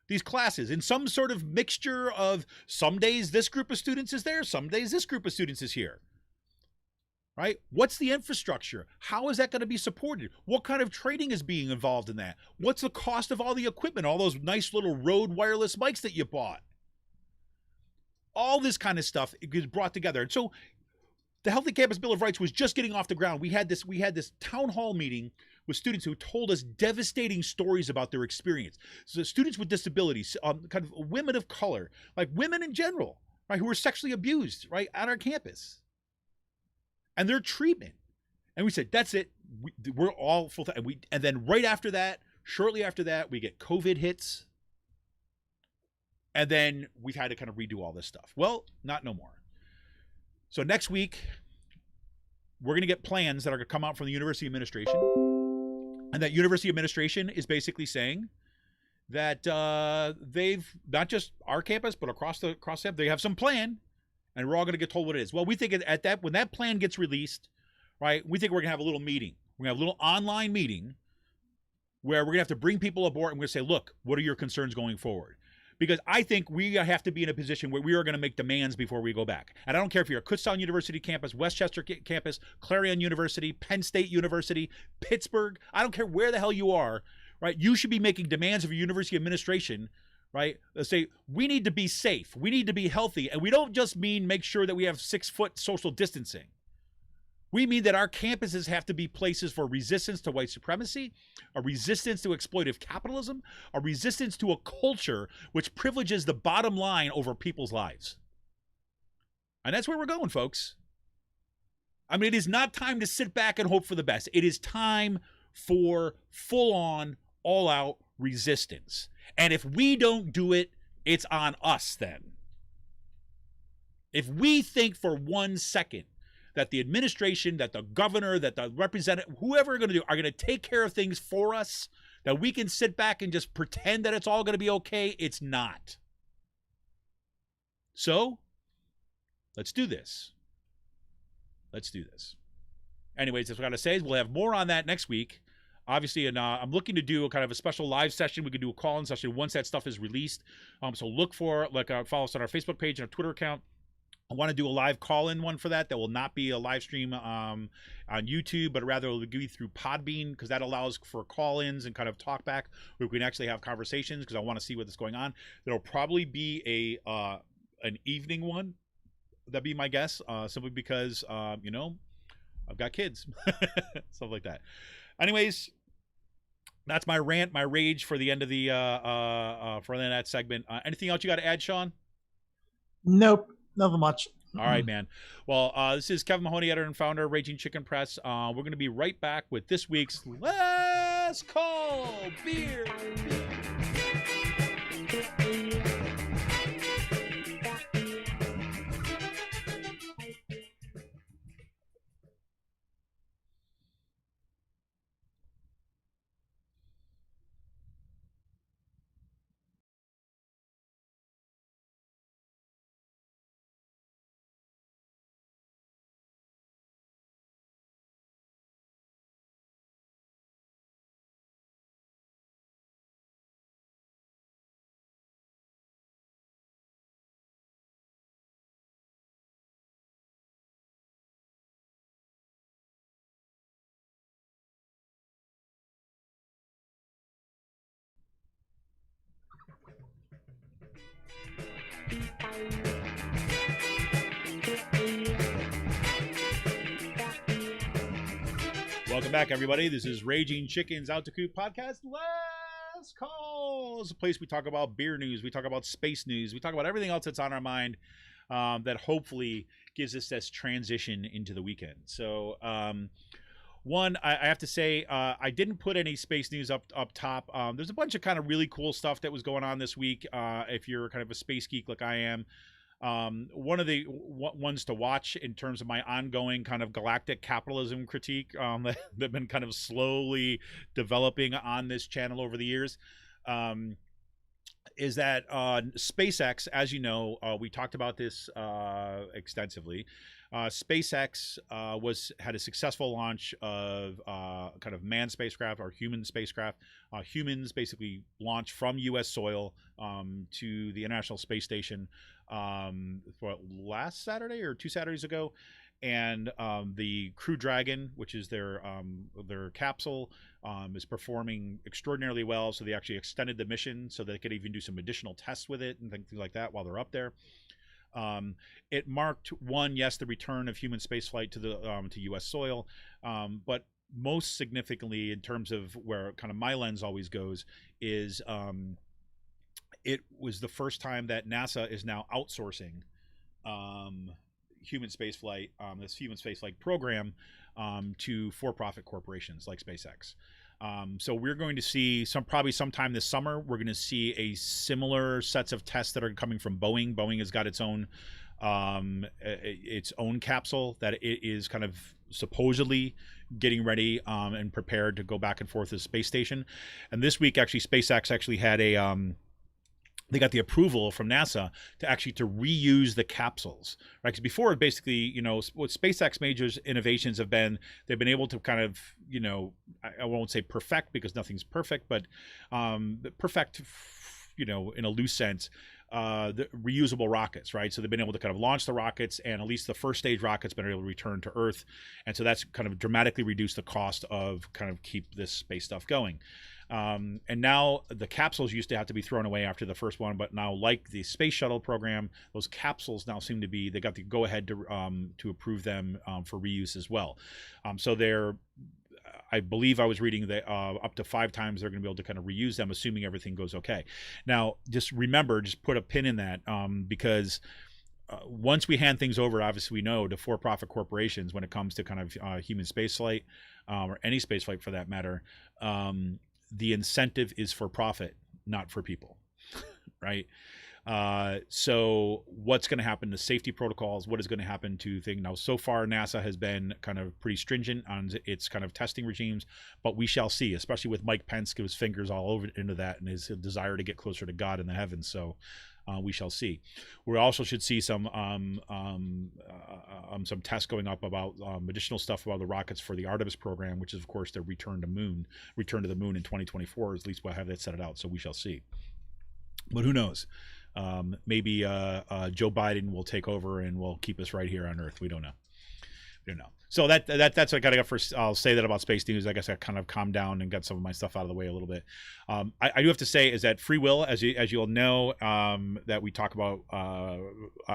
these classes in some sort of mixture of some days this group of students is there, some days this group of students is here. Right? What's the infrastructure? How is that going to be supported? What kind of training is being involved in that? What's the cost of all the equipment, all those nice little Rode wireless mics that you bought? All this kind of stuff is brought together. And so the Healthy Campus Bill of Rights was just getting off the ground. We had this town hall meeting with students who told us devastating stories about their experience. So students with disabilities, kind of women of color, like women in general, right, who were sexually abused, right, on our campus. And their treatment. And we said, that's it. We're all full time. And then right after that, shortly after that, we get COVID hits. And then we've had to kind of redo all this stuff. Well, not no more. So next week, we're going to get plans that are going to come out from the university administration. And that university administration is basically saying that they've, not just our campus, but across the they have some plan. And we're all going to get told what it is. Well, we think at that when that plan gets released, right, we think we're going to have a little meeting. We're going to have a little online meeting where we're going to have to bring people aboard and we're going to say, look, what are your concerns going forward? because I think we have to be in a position where we are going to make demands before we go back. And I don't care if you're a Kutztown University campus, Westchester campus, Clarion University, Penn State University, Pittsburgh. I don't care where the hell you are, right? You should be making demands of your university administration, right? Let's say we need to be safe. We need to be healthy. And we don't just mean make sure that we have 6-foot social distancing. We mean that our campuses have to be places for resistance to white supremacy, a resistance to exploitive capitalism, a resistance to a culture which privileges the bottom line over people's lives. And that's where we're going, folks. I mean, it is not time to sit back and hope for the best. It is time for full-on, all-out resistance. And if we don't do it, it's on us then. If we think for 1 second that the administration, that the governor, that the representative, whoever are going to take care of things for us, that we can sit back and just pretend that it's all going to be okay, it's not. So, let's do this. Let's do this. Anyways, that's what I got to say. We'll have more on that next week. Obviously, and I'm looking to do a kind of a special live session. We can do a call-in session once that stuff is released. So look for, follow us on our Facebook page and our Twitter account. I want to do a live call-in one for that. That will not be a live stream on YouTube, but rather it will be through Podbean, because that allows for call-ins and kind of talk back where we can actually have conversations, because I want to see what's going on. There'll probably be an evening one. That'd be my guess, simply because, I've got kids, stuff like that. Anyways, that's my rant, my rage for the end of the for the end of that segment. Anything else you got to add, Sean? Nope. Nothing much. All right, man. Well, this is Kevin Mahoney, editor and founder of Raging Chicken Press. We're going to be right back with this week's Last Call Beer. Welcome back, everybody. This is Raging Chicken's Out to Coop podcast. Last Call is a place we talk about beer news, we talk about space news, we talk about everything else that's on our mind that hopefully gives us this transition into the weekend. So, one, I have to say, I didn't put any space news up top. There's a bunch of kind of really cool stuff that was going on this week. If you're kind of a space geek like I am, one of the ones to watch in terms of my ongoing kind of galactic capitalism critique that have been kind of slowly developing on this channel over the years, is that SpaceX, as you know, we talked about this extensively. SpaceX had a successful launch of kind of manned spacecraft or human spacecraft. Humans basically launched from U.S. soil to the International Space Station for last Saturday or 2 Saturdays ago, and the Crew Dragon, which is their capsule, is performing extraordinarily well. So they actually extended the mission so they could even do some additional tests with it and things like that while they're up there. It marked the return of human spaceflight to U.S. soil, but most significantly in terms of where kind of my lens always goes is it was the first time that NASA is now outsourcing human spaceflight, this human spaceflight program, to for-profit corporations like SpaceX. So we're going to see probably sometime this summer, we're going to see a similar sets of tests that are coming from Boeing. Boeing has got its own capsule that it is kind of supposedly getting ready and prepared to go back and forth to the space station. And this week, actually, SpaceX actually had they got the approval from NASA to reuse the capsules, right? Because before, basically, what SpaceX major innovations have been, they've been able to kind of, I won't say perfect because nothing's perfect, but perfect in a loose sense, the reusable rockets, right? So they've been able to kind of launch the rockets, and at least the first stage rockets been able to return to Earth, and so that's kind of dramatically reduced the cost of kind of keep this space stuff going. And now the capsules used to have to be thrown away after the first one, but now, like the space shuttle program, those capsules now seem to be, they got the go ahead to approve them for reuse as well. So they're, I believe I was reading that up to 5 times they're going to be able to kind of reuse them, assuming everything goes okay. Now, just remember, just put a pin in that, because once we hand things over, obviously we know, to for-profit corporations when it comes to kind of human spaceflight, or any spaceflight for that matter, the incentive is for profit, not for people, right? So what's going to happen to safety protocols? What is going to happen to things? Now, so far, NASA has been kind of pretty stringent on its kind of testing regimes, but we shall see, especially with Mike Pence, his fingers all over into that and his desire to get closer to God in the heavens. So we shall see. We also should see some tests going up about additional stuff about the rockets for the Artemis program, which is, of course, their return to the moon in 2024. At least we'll have that set it out. So we shall see. But who knows? Maybe Joe Biden will take over and will keep us right here on Earth. We don't know. So that's what I got first. I'll say that about space news. I guess I kind of calmed down and got some of my stuff out of the way a little bit. I do have to say is that free will, as you'll know, that we talk about.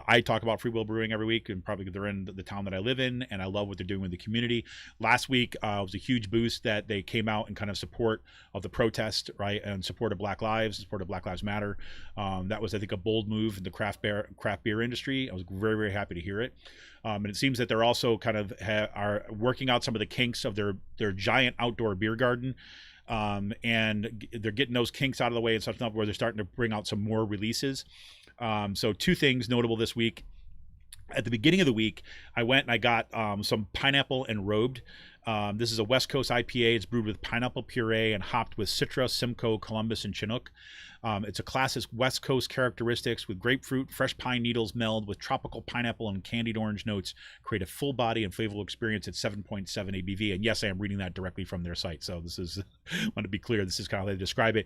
I talk about Free Will Brewing every week, and probably they're in the town that I live in, and I love what they're doing with the community. Last week was a huge boost that they came out and kind of support of the protest, right, and support of Black Lives, support of Black Lives Matter. That was, I think, a bold move in the craft beer industry. I was very, very happy to hear it. And it seems that they're also kind of are working out some of the kinks of their giant outdoor beer garden, and they're getting those kinks out of the way and stuff where they're starting to bring out some more releases. So 2 things notable this week. At the beginning of the week, I went and I got some Pineapple and Robed. This is a West Coast IPA. It's brewed with pineapple puree and hopped with Citra, Simcoe, Columbus, and Chinook. It's a classic West Coast characteristics with grapefruit, fresh pine needles meld with tropical pineapple and candied orange notes, create a full body and flavorful experience at 7.7 ABV. And yes, I am reading that directly from their site. So this is, I want to be clear, this is kind of how they describe it.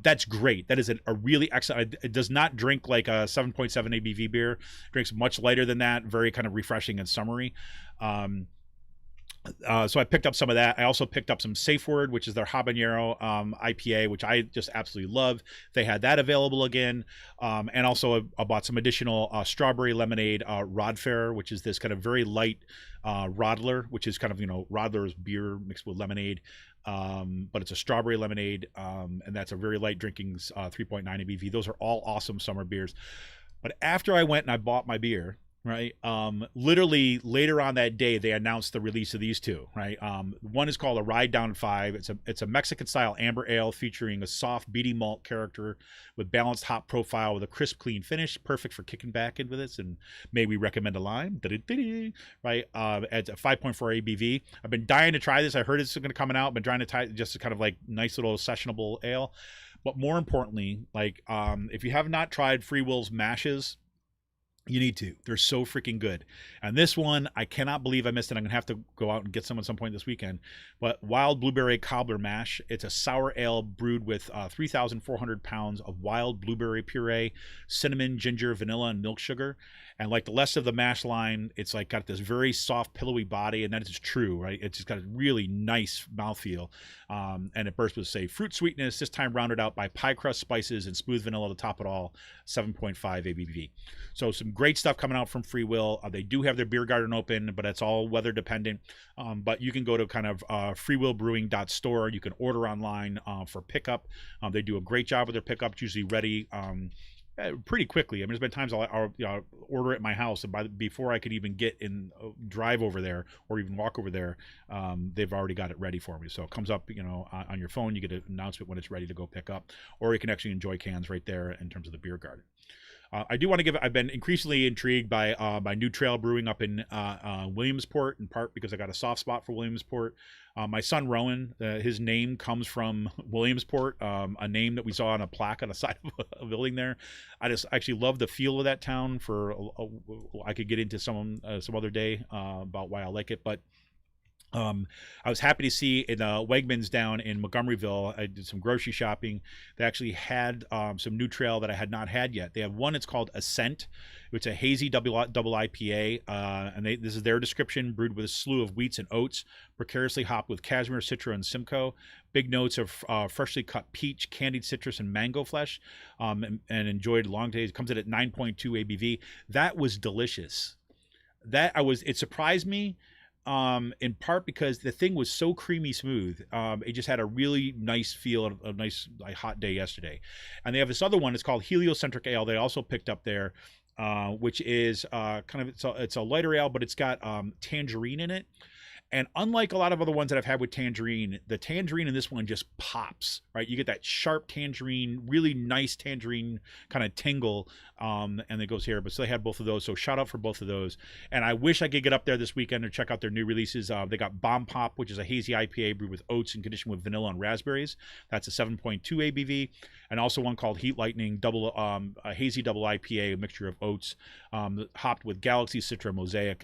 That's great. That is a really excellent, it does not drink like a 7.7 ABV beer. It drinks much lighter than that, very kind of refreshing and summery. So I picked up some of that. I also picked up some Safe Word, which is their habanero IPA, which I just absolutely love. They had that available again. And also I bought some additional strawberry lemonade Rodfair, which is this kind of very light Rodler, which is kind of, Rodler's beer mixed with lemonade. But it's a strawberry lemonade, and that's a very light drinking 3.9 ABV. Those are all awesome summer beers. But after I went and I bought my beer, right, literally later on that day they announced the release of these 2, right. One is called a Ride Down 5. It's a Mexican style amber ale featuring a soft beady malt character with balanced hop profile with a crisp clean finish, perfect for kicking back into this. And may we recommend a lime, right. At 5.4 ABV. I've been dying to try this. I heard it's going to come out. I've been trying to try just a kind of like nice little sessionable ale. But more importantly, like if you have not tried Free Will's mashes, you need to. They're so freaking good. And this one, I cannot believe I missed it. I'm going to have to go out and get some at some point this weekend. But Wild Blueberry Cobbler Mash. It's a sour ale brewed with 3,400 pounds of wild blueberry puree, cinnamon, ginger, vanilla, and milk sugar. And like the rest of the mash line, it's like got this very soft, pillowy body, and that is true, right? It's just got a really nice mouthfeel. And it bursts with, say, fruit sweetness, this time rounded out by pie crust spices and smooth vanilla to top it all, 7.5 ABV. So some great stuff coming out from Free Will. They do have their beer garden open, but it's all weather dependent. But you can go to kind of freewillbrewing.store. You can order online for pickup. They do a great job with their pickup. It's usually ready pretty quickly. I mean, there's been times I'll order it at my house, and before I could even get in, drive over there or even walk over there, they've already got it ready for me. So it comes up, on your phone. You get an announcement when it's ready to go pick up, or you can actually enjoy cans right there in terms of the beer garden. I do want to I've been increasingly intrigued by New Trail Brewing up in Williamsport, in part because I got a soft spot for Williamsport. My son Rowan, his name comes from Williamsport, a name that we saw on a plaque on the side of a building there. I just actually love the feel of that town. I could get into some other day about why I like it, but I was happy to see in Wegmans down in Montgomeryville. I did some grocery shopping. They actually had some new trail that I had not had yet. They have one. It's called Ascent. It's a hazy double IPA, and this is their description: brewed with a slew of wheats and oats, precariously hopped with cashmere, citra, and simcoe. Big notes of freshly cut peach, candied citrus, and mango flesh, and enjoyed long days. It comes in at 9.2 ABV. That was delicious. It surprised me. In part because the thing was so creamy smooth. It just had a really nice feel of a nice hot day yesterday. And they have this other one. It's called Heliocentric Ale. They also picked up there, which is it's a lighter ale, but it's got tangerine in it. And unlike a lot of other ones that I've had with tangerine, the tangerine in this one just pops, right? You get that sharp tangerine, really nice tangerine kind of tingle, and it goes here. But so they had both of those, so shout out for both of those. And I wish I could get up there this weekend to check out their new releases. They got Bomb Pop, which is a hazy IPA brewed with oats and conditioned with vanilla and raspberries. That's a 7.2 ABV. And also one called Heat Lightning, a hazy double IPA, a mixture of oats, hopped with Galaxy, Citra, Mosaic.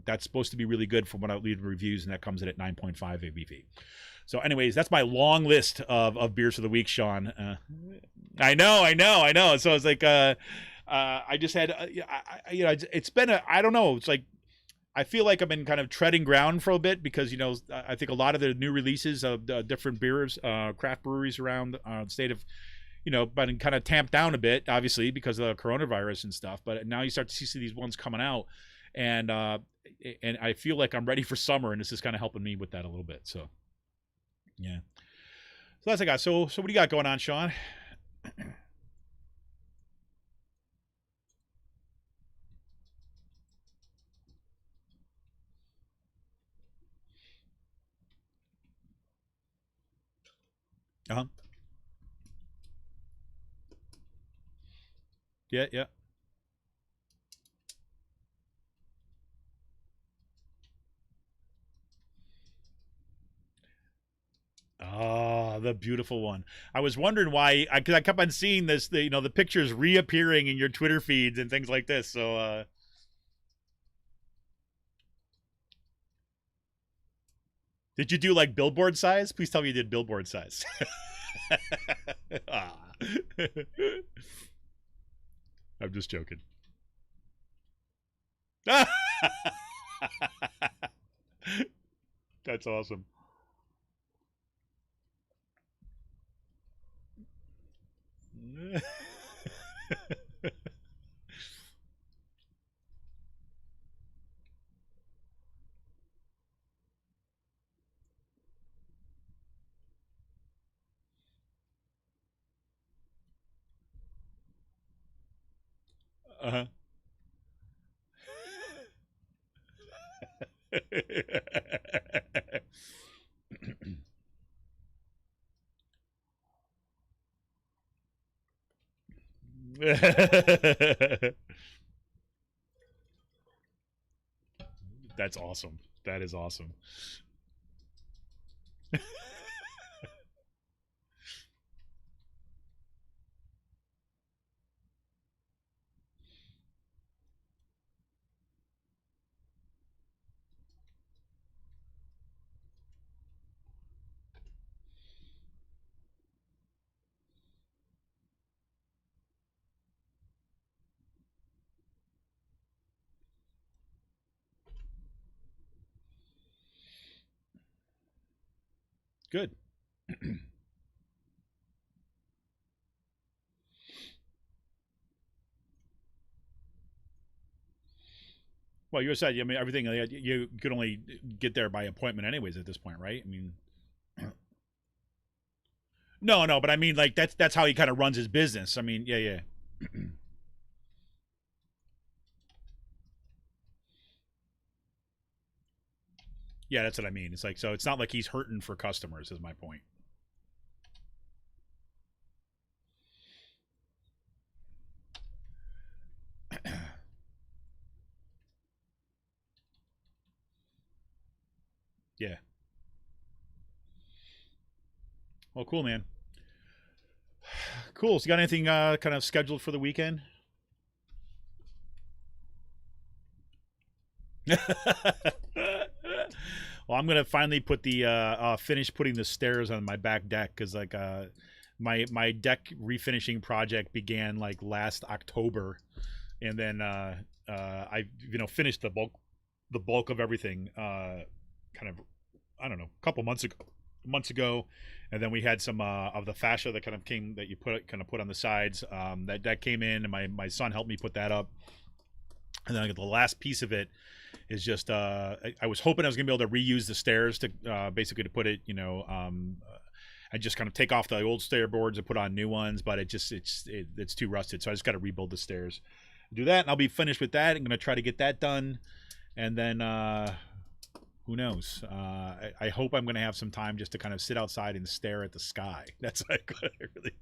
That's supposed to be really good from what I read reviews, and that comes in at 9.5 ABV. So anyways, that's my long list of beers for the week, Sean. I know. So it's like, I just had, it's been I don't know. It's like, I feel like I've been kind of treading ground for a bit because, I think a lot of the new releases of different beers, craft breweries around the state of, been kind of tamped down a bit, obviously, because of the coronavirus and stuff. But now you start to see these ones coming out, and I feel like I'm ready for summer, and this is kind of helping me with that a little bit. So, yeah. So that's what I got. So what do you got going on, Sean? Uh-huh. Yeah. Oh, the beautiful one. I was wondering why, because I kept on seeing this, the pictures reappearing in your Twitter feeds and things like this. So, did you do like billboard size? Please tell me you did billboard size. Ah. I'm just joking. That's awesome. Uh-huh. That's awesome. That is awesome. Good. Well, you said, I mean, everything, you could only get there by appointment anyways at this point, right? I mean, no, but I mean, like, that's how he kind of runs his business. I mean, yeah. Yeah, that's what I mean. It's like, so it's not like he's hurting for customers, is my point. Yeah. Well, cool, man. Cool. So, you got anything kind of scheduled for the weekend? Well, I'm gonna finally put the finish putting the stairs on my back deck because like my deck refinishing project began like last October, and then I finished the bulk of everything kind of, I don't know, a couple months ago, and then we had some of the fascia that kind of came that you put on the sides that came in, and my son helped me put that up, and then the last piece of it is just I was hoping I was gonna be able to reuse the stairs to basically to put it, I just kind of take off the old stair boards and put on new ones, but it's too rusted, so I just got to rebuild the stairs, do that, and I'll be finished with that. I'm gonna try to get that done, and then who knows? I hope I'm gonna have some time just to kind of sit outside and stare at the sky. That's like really.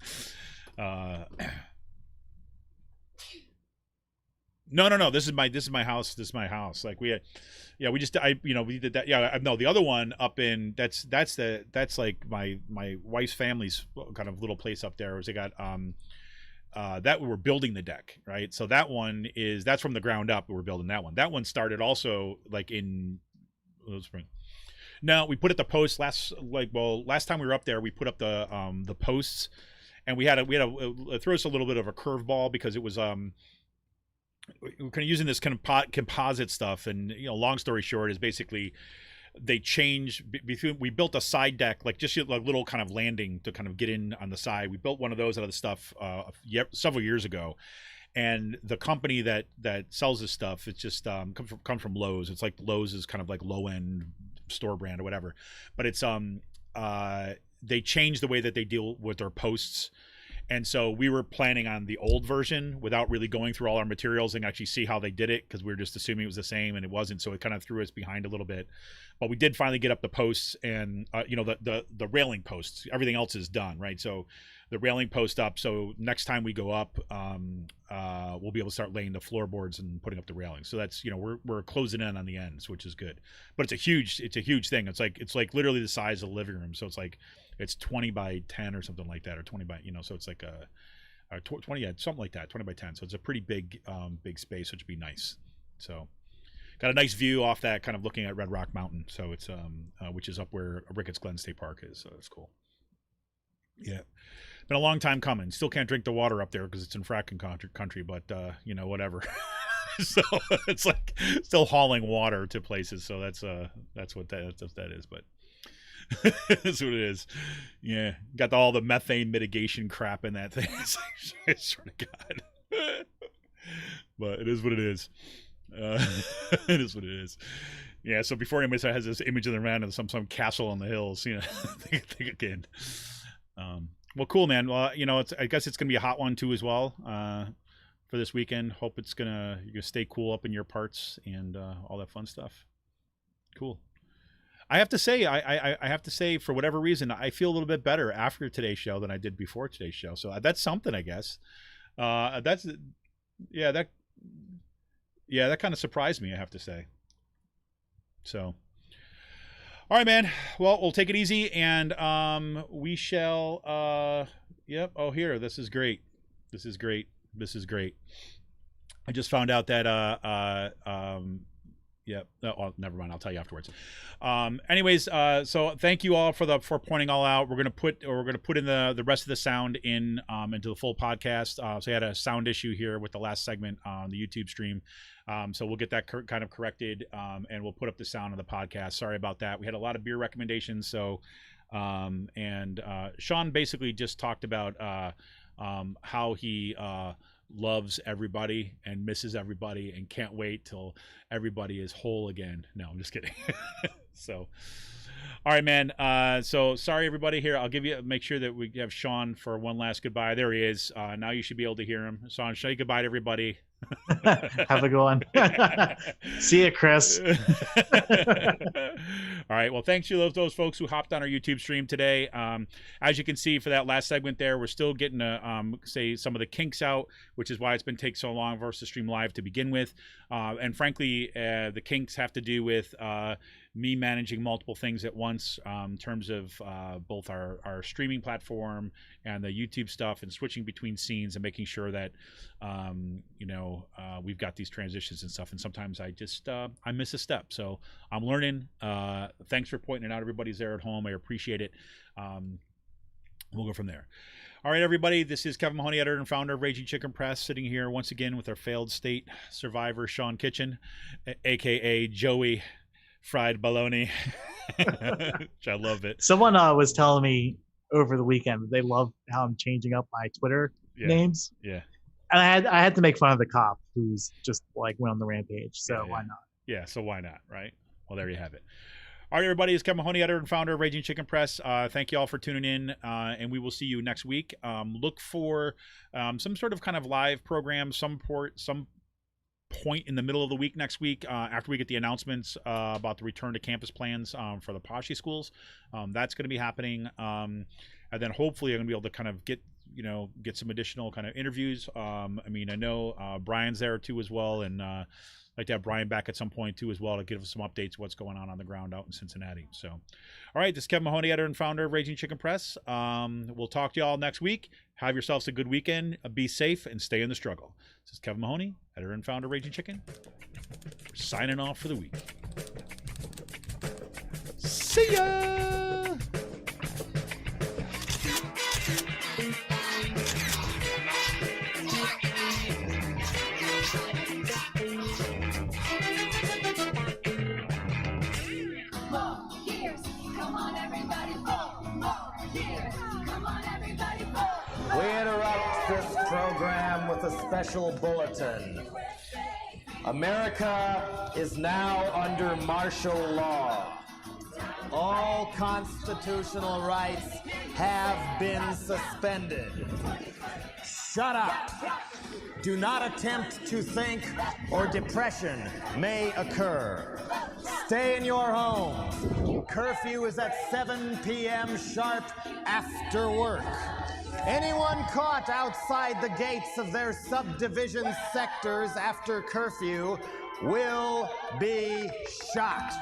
No. This is my house. This is my house. Like we did that. Yeah, no, the other one up in that's like my wife's family's kind of little place up there. Was they got that we were building the deck, right? So that's from the ground up. We're building that one. That one started also like in spring. No, we put up the posts last time we were up there. We put up the posts, and we had it throw us a little bit of a curveball because it was we're kind of using this kind of composite stuff, and long story short is basically they change between. We built a side deck, like just a little kind of landing to kind of get in on the side. We built one of those out of the stuff several years ago, and the company that sells this stuff, it's just come from Lowe's. It's like Lowe's is kind of like low end store brand or whatever, but it's they changed the way that they deal with their posts. And so we were planning on the old version without really going through all our materials and actually see how they did it, because we were just assuming it was the same, and it wasn't. So it kind of threw us behind a little bit. But we did finally get up the posts and the railing posts. Everything else is done, right? So the railing post up. So next time we go up, we'll be able to start laying the floorboards and putting up the railing. So that's we're closing in on the ends, which is good. But it's a huge thing. It's like literally the size of the living room. So it's 20 by 10 or something like that, or 20 by, so it's like a 20, something like that, 20 by 10. So it's a pretty big space, which would be nice. So got a nice view off that, kind of looking at Red Rock Mountain. So it's, which is up where Ricketts Glen State Park is. So it's cool. Yeah. Been a long time coming. Still can't drink the water up there because it's in fracking country, but whatever. So it's like still hauling water to places. So that's what that is, but that's what it is. Yeah, got all the methane mitigation crap in that thing. I swear to God. But it is what it is. It is what it is. Yeah. So before anybody has this image of them around in some castle on the hills, think again. Well, cool, man. Well, I guess it's gonna be a hot one too as well for this weekend. Hope you're gonna stay cool up in your parts and all that fun stuff. Cool. I have to say, for whatever reason, I feel a little bit better after today's show than I did before today's show. So that's something, I guess. That kind of surprised me, I have to say. So, all right, man. Well, we'll take it easy, and we shall. Yep. Oh, here. This is great. I just found out that Yep. Oh, never mind. I'll tell you afterwards. Anyways, so thank you all for pointing all out. We're gonna put in the rest of the sound into the full podcast. So I had a sound issue here with the last segment on the YouTube stream. So we'll get that kind of corrected, and we'll put up the sound of the podcast. Sorry about that. We had a lot of beer recommendations. So, and Sean basically just talked about how he loves everybody and misses everybody and can't wait till everybody is whole again. No, I'm just kidding. So, all right, man. So sorry, everybody here. I'll make sure that we have Sean for one last goodbye. There he is. Now you should be able to hear him. Sean, say goodbye to everybody. Have a good one. See you, Chris. All right. Well, thanks to those folks who hopped on our YouTube stream today. As you can see for that last segment there, we're still getting say some of the kinks out, which is why it's been taking so long for us to stream live to begin with. And frankly, the kinks have to do with me managing multiple things at once, in terms of both our streaming platform and the YouTube stuff, and switching between scenes and making sure that we've got these transitions and stuff, and sometimes I just I miss a step. So I'm learning. Thanks for pointing it out. Everybody's there at home. I appreciate it. We'll go from there. All right, everybody. This is Kevin Mahoney, editor and founder of Raging Chicken Press, sitting here once again with our failed state survivor, Sean Kitchen, a.k.a. Joey Fried Baloney. Which I love it. Someone was telling me over the weekend that they love how I'm changing up my Twitter names. Yeah. And I had to make fun of the cop who's just like went on the rampage. So why not? Yeah, so why not, right? Well, there you have it. All right, everybody, it's Kevin Mahoney, editor and founder of Raging Chicken Press. Thank you all for tuning in, and we will see you next week. Look for some sort of kind of live program, some point in the middle of the week next week after we get the announcements about the return to campus plans for the PASSHE schools. That's going to be happening, and then hopefully I'm going to be able to kind of get some additional kind of interviews. I mean, I know Brian's there too as well, and like to have Brian back at some point too as well to give us some updates of what's going on the ground out in Cincinnati. So, all right, this is Kevin Mahoney, editor and founder of Raging Chicken Press. We'll talk to you all next week. Have yourselves a good weekend. Be safe and stay in the struggle. This is Kevin Mahoney, editor and founder of Raging Chicken. We're signing off for the week. See ya! We interrupt this program with a special bulletin. America is now under martial law. All constitutional rights have been suspended. Shut up. Do not attempt to think or depression may occur. Stay in your home. Curfew is at 7 p.m. sharp after work. Anyone caught outside the gates of their subdivision sectors after curfew will be shot.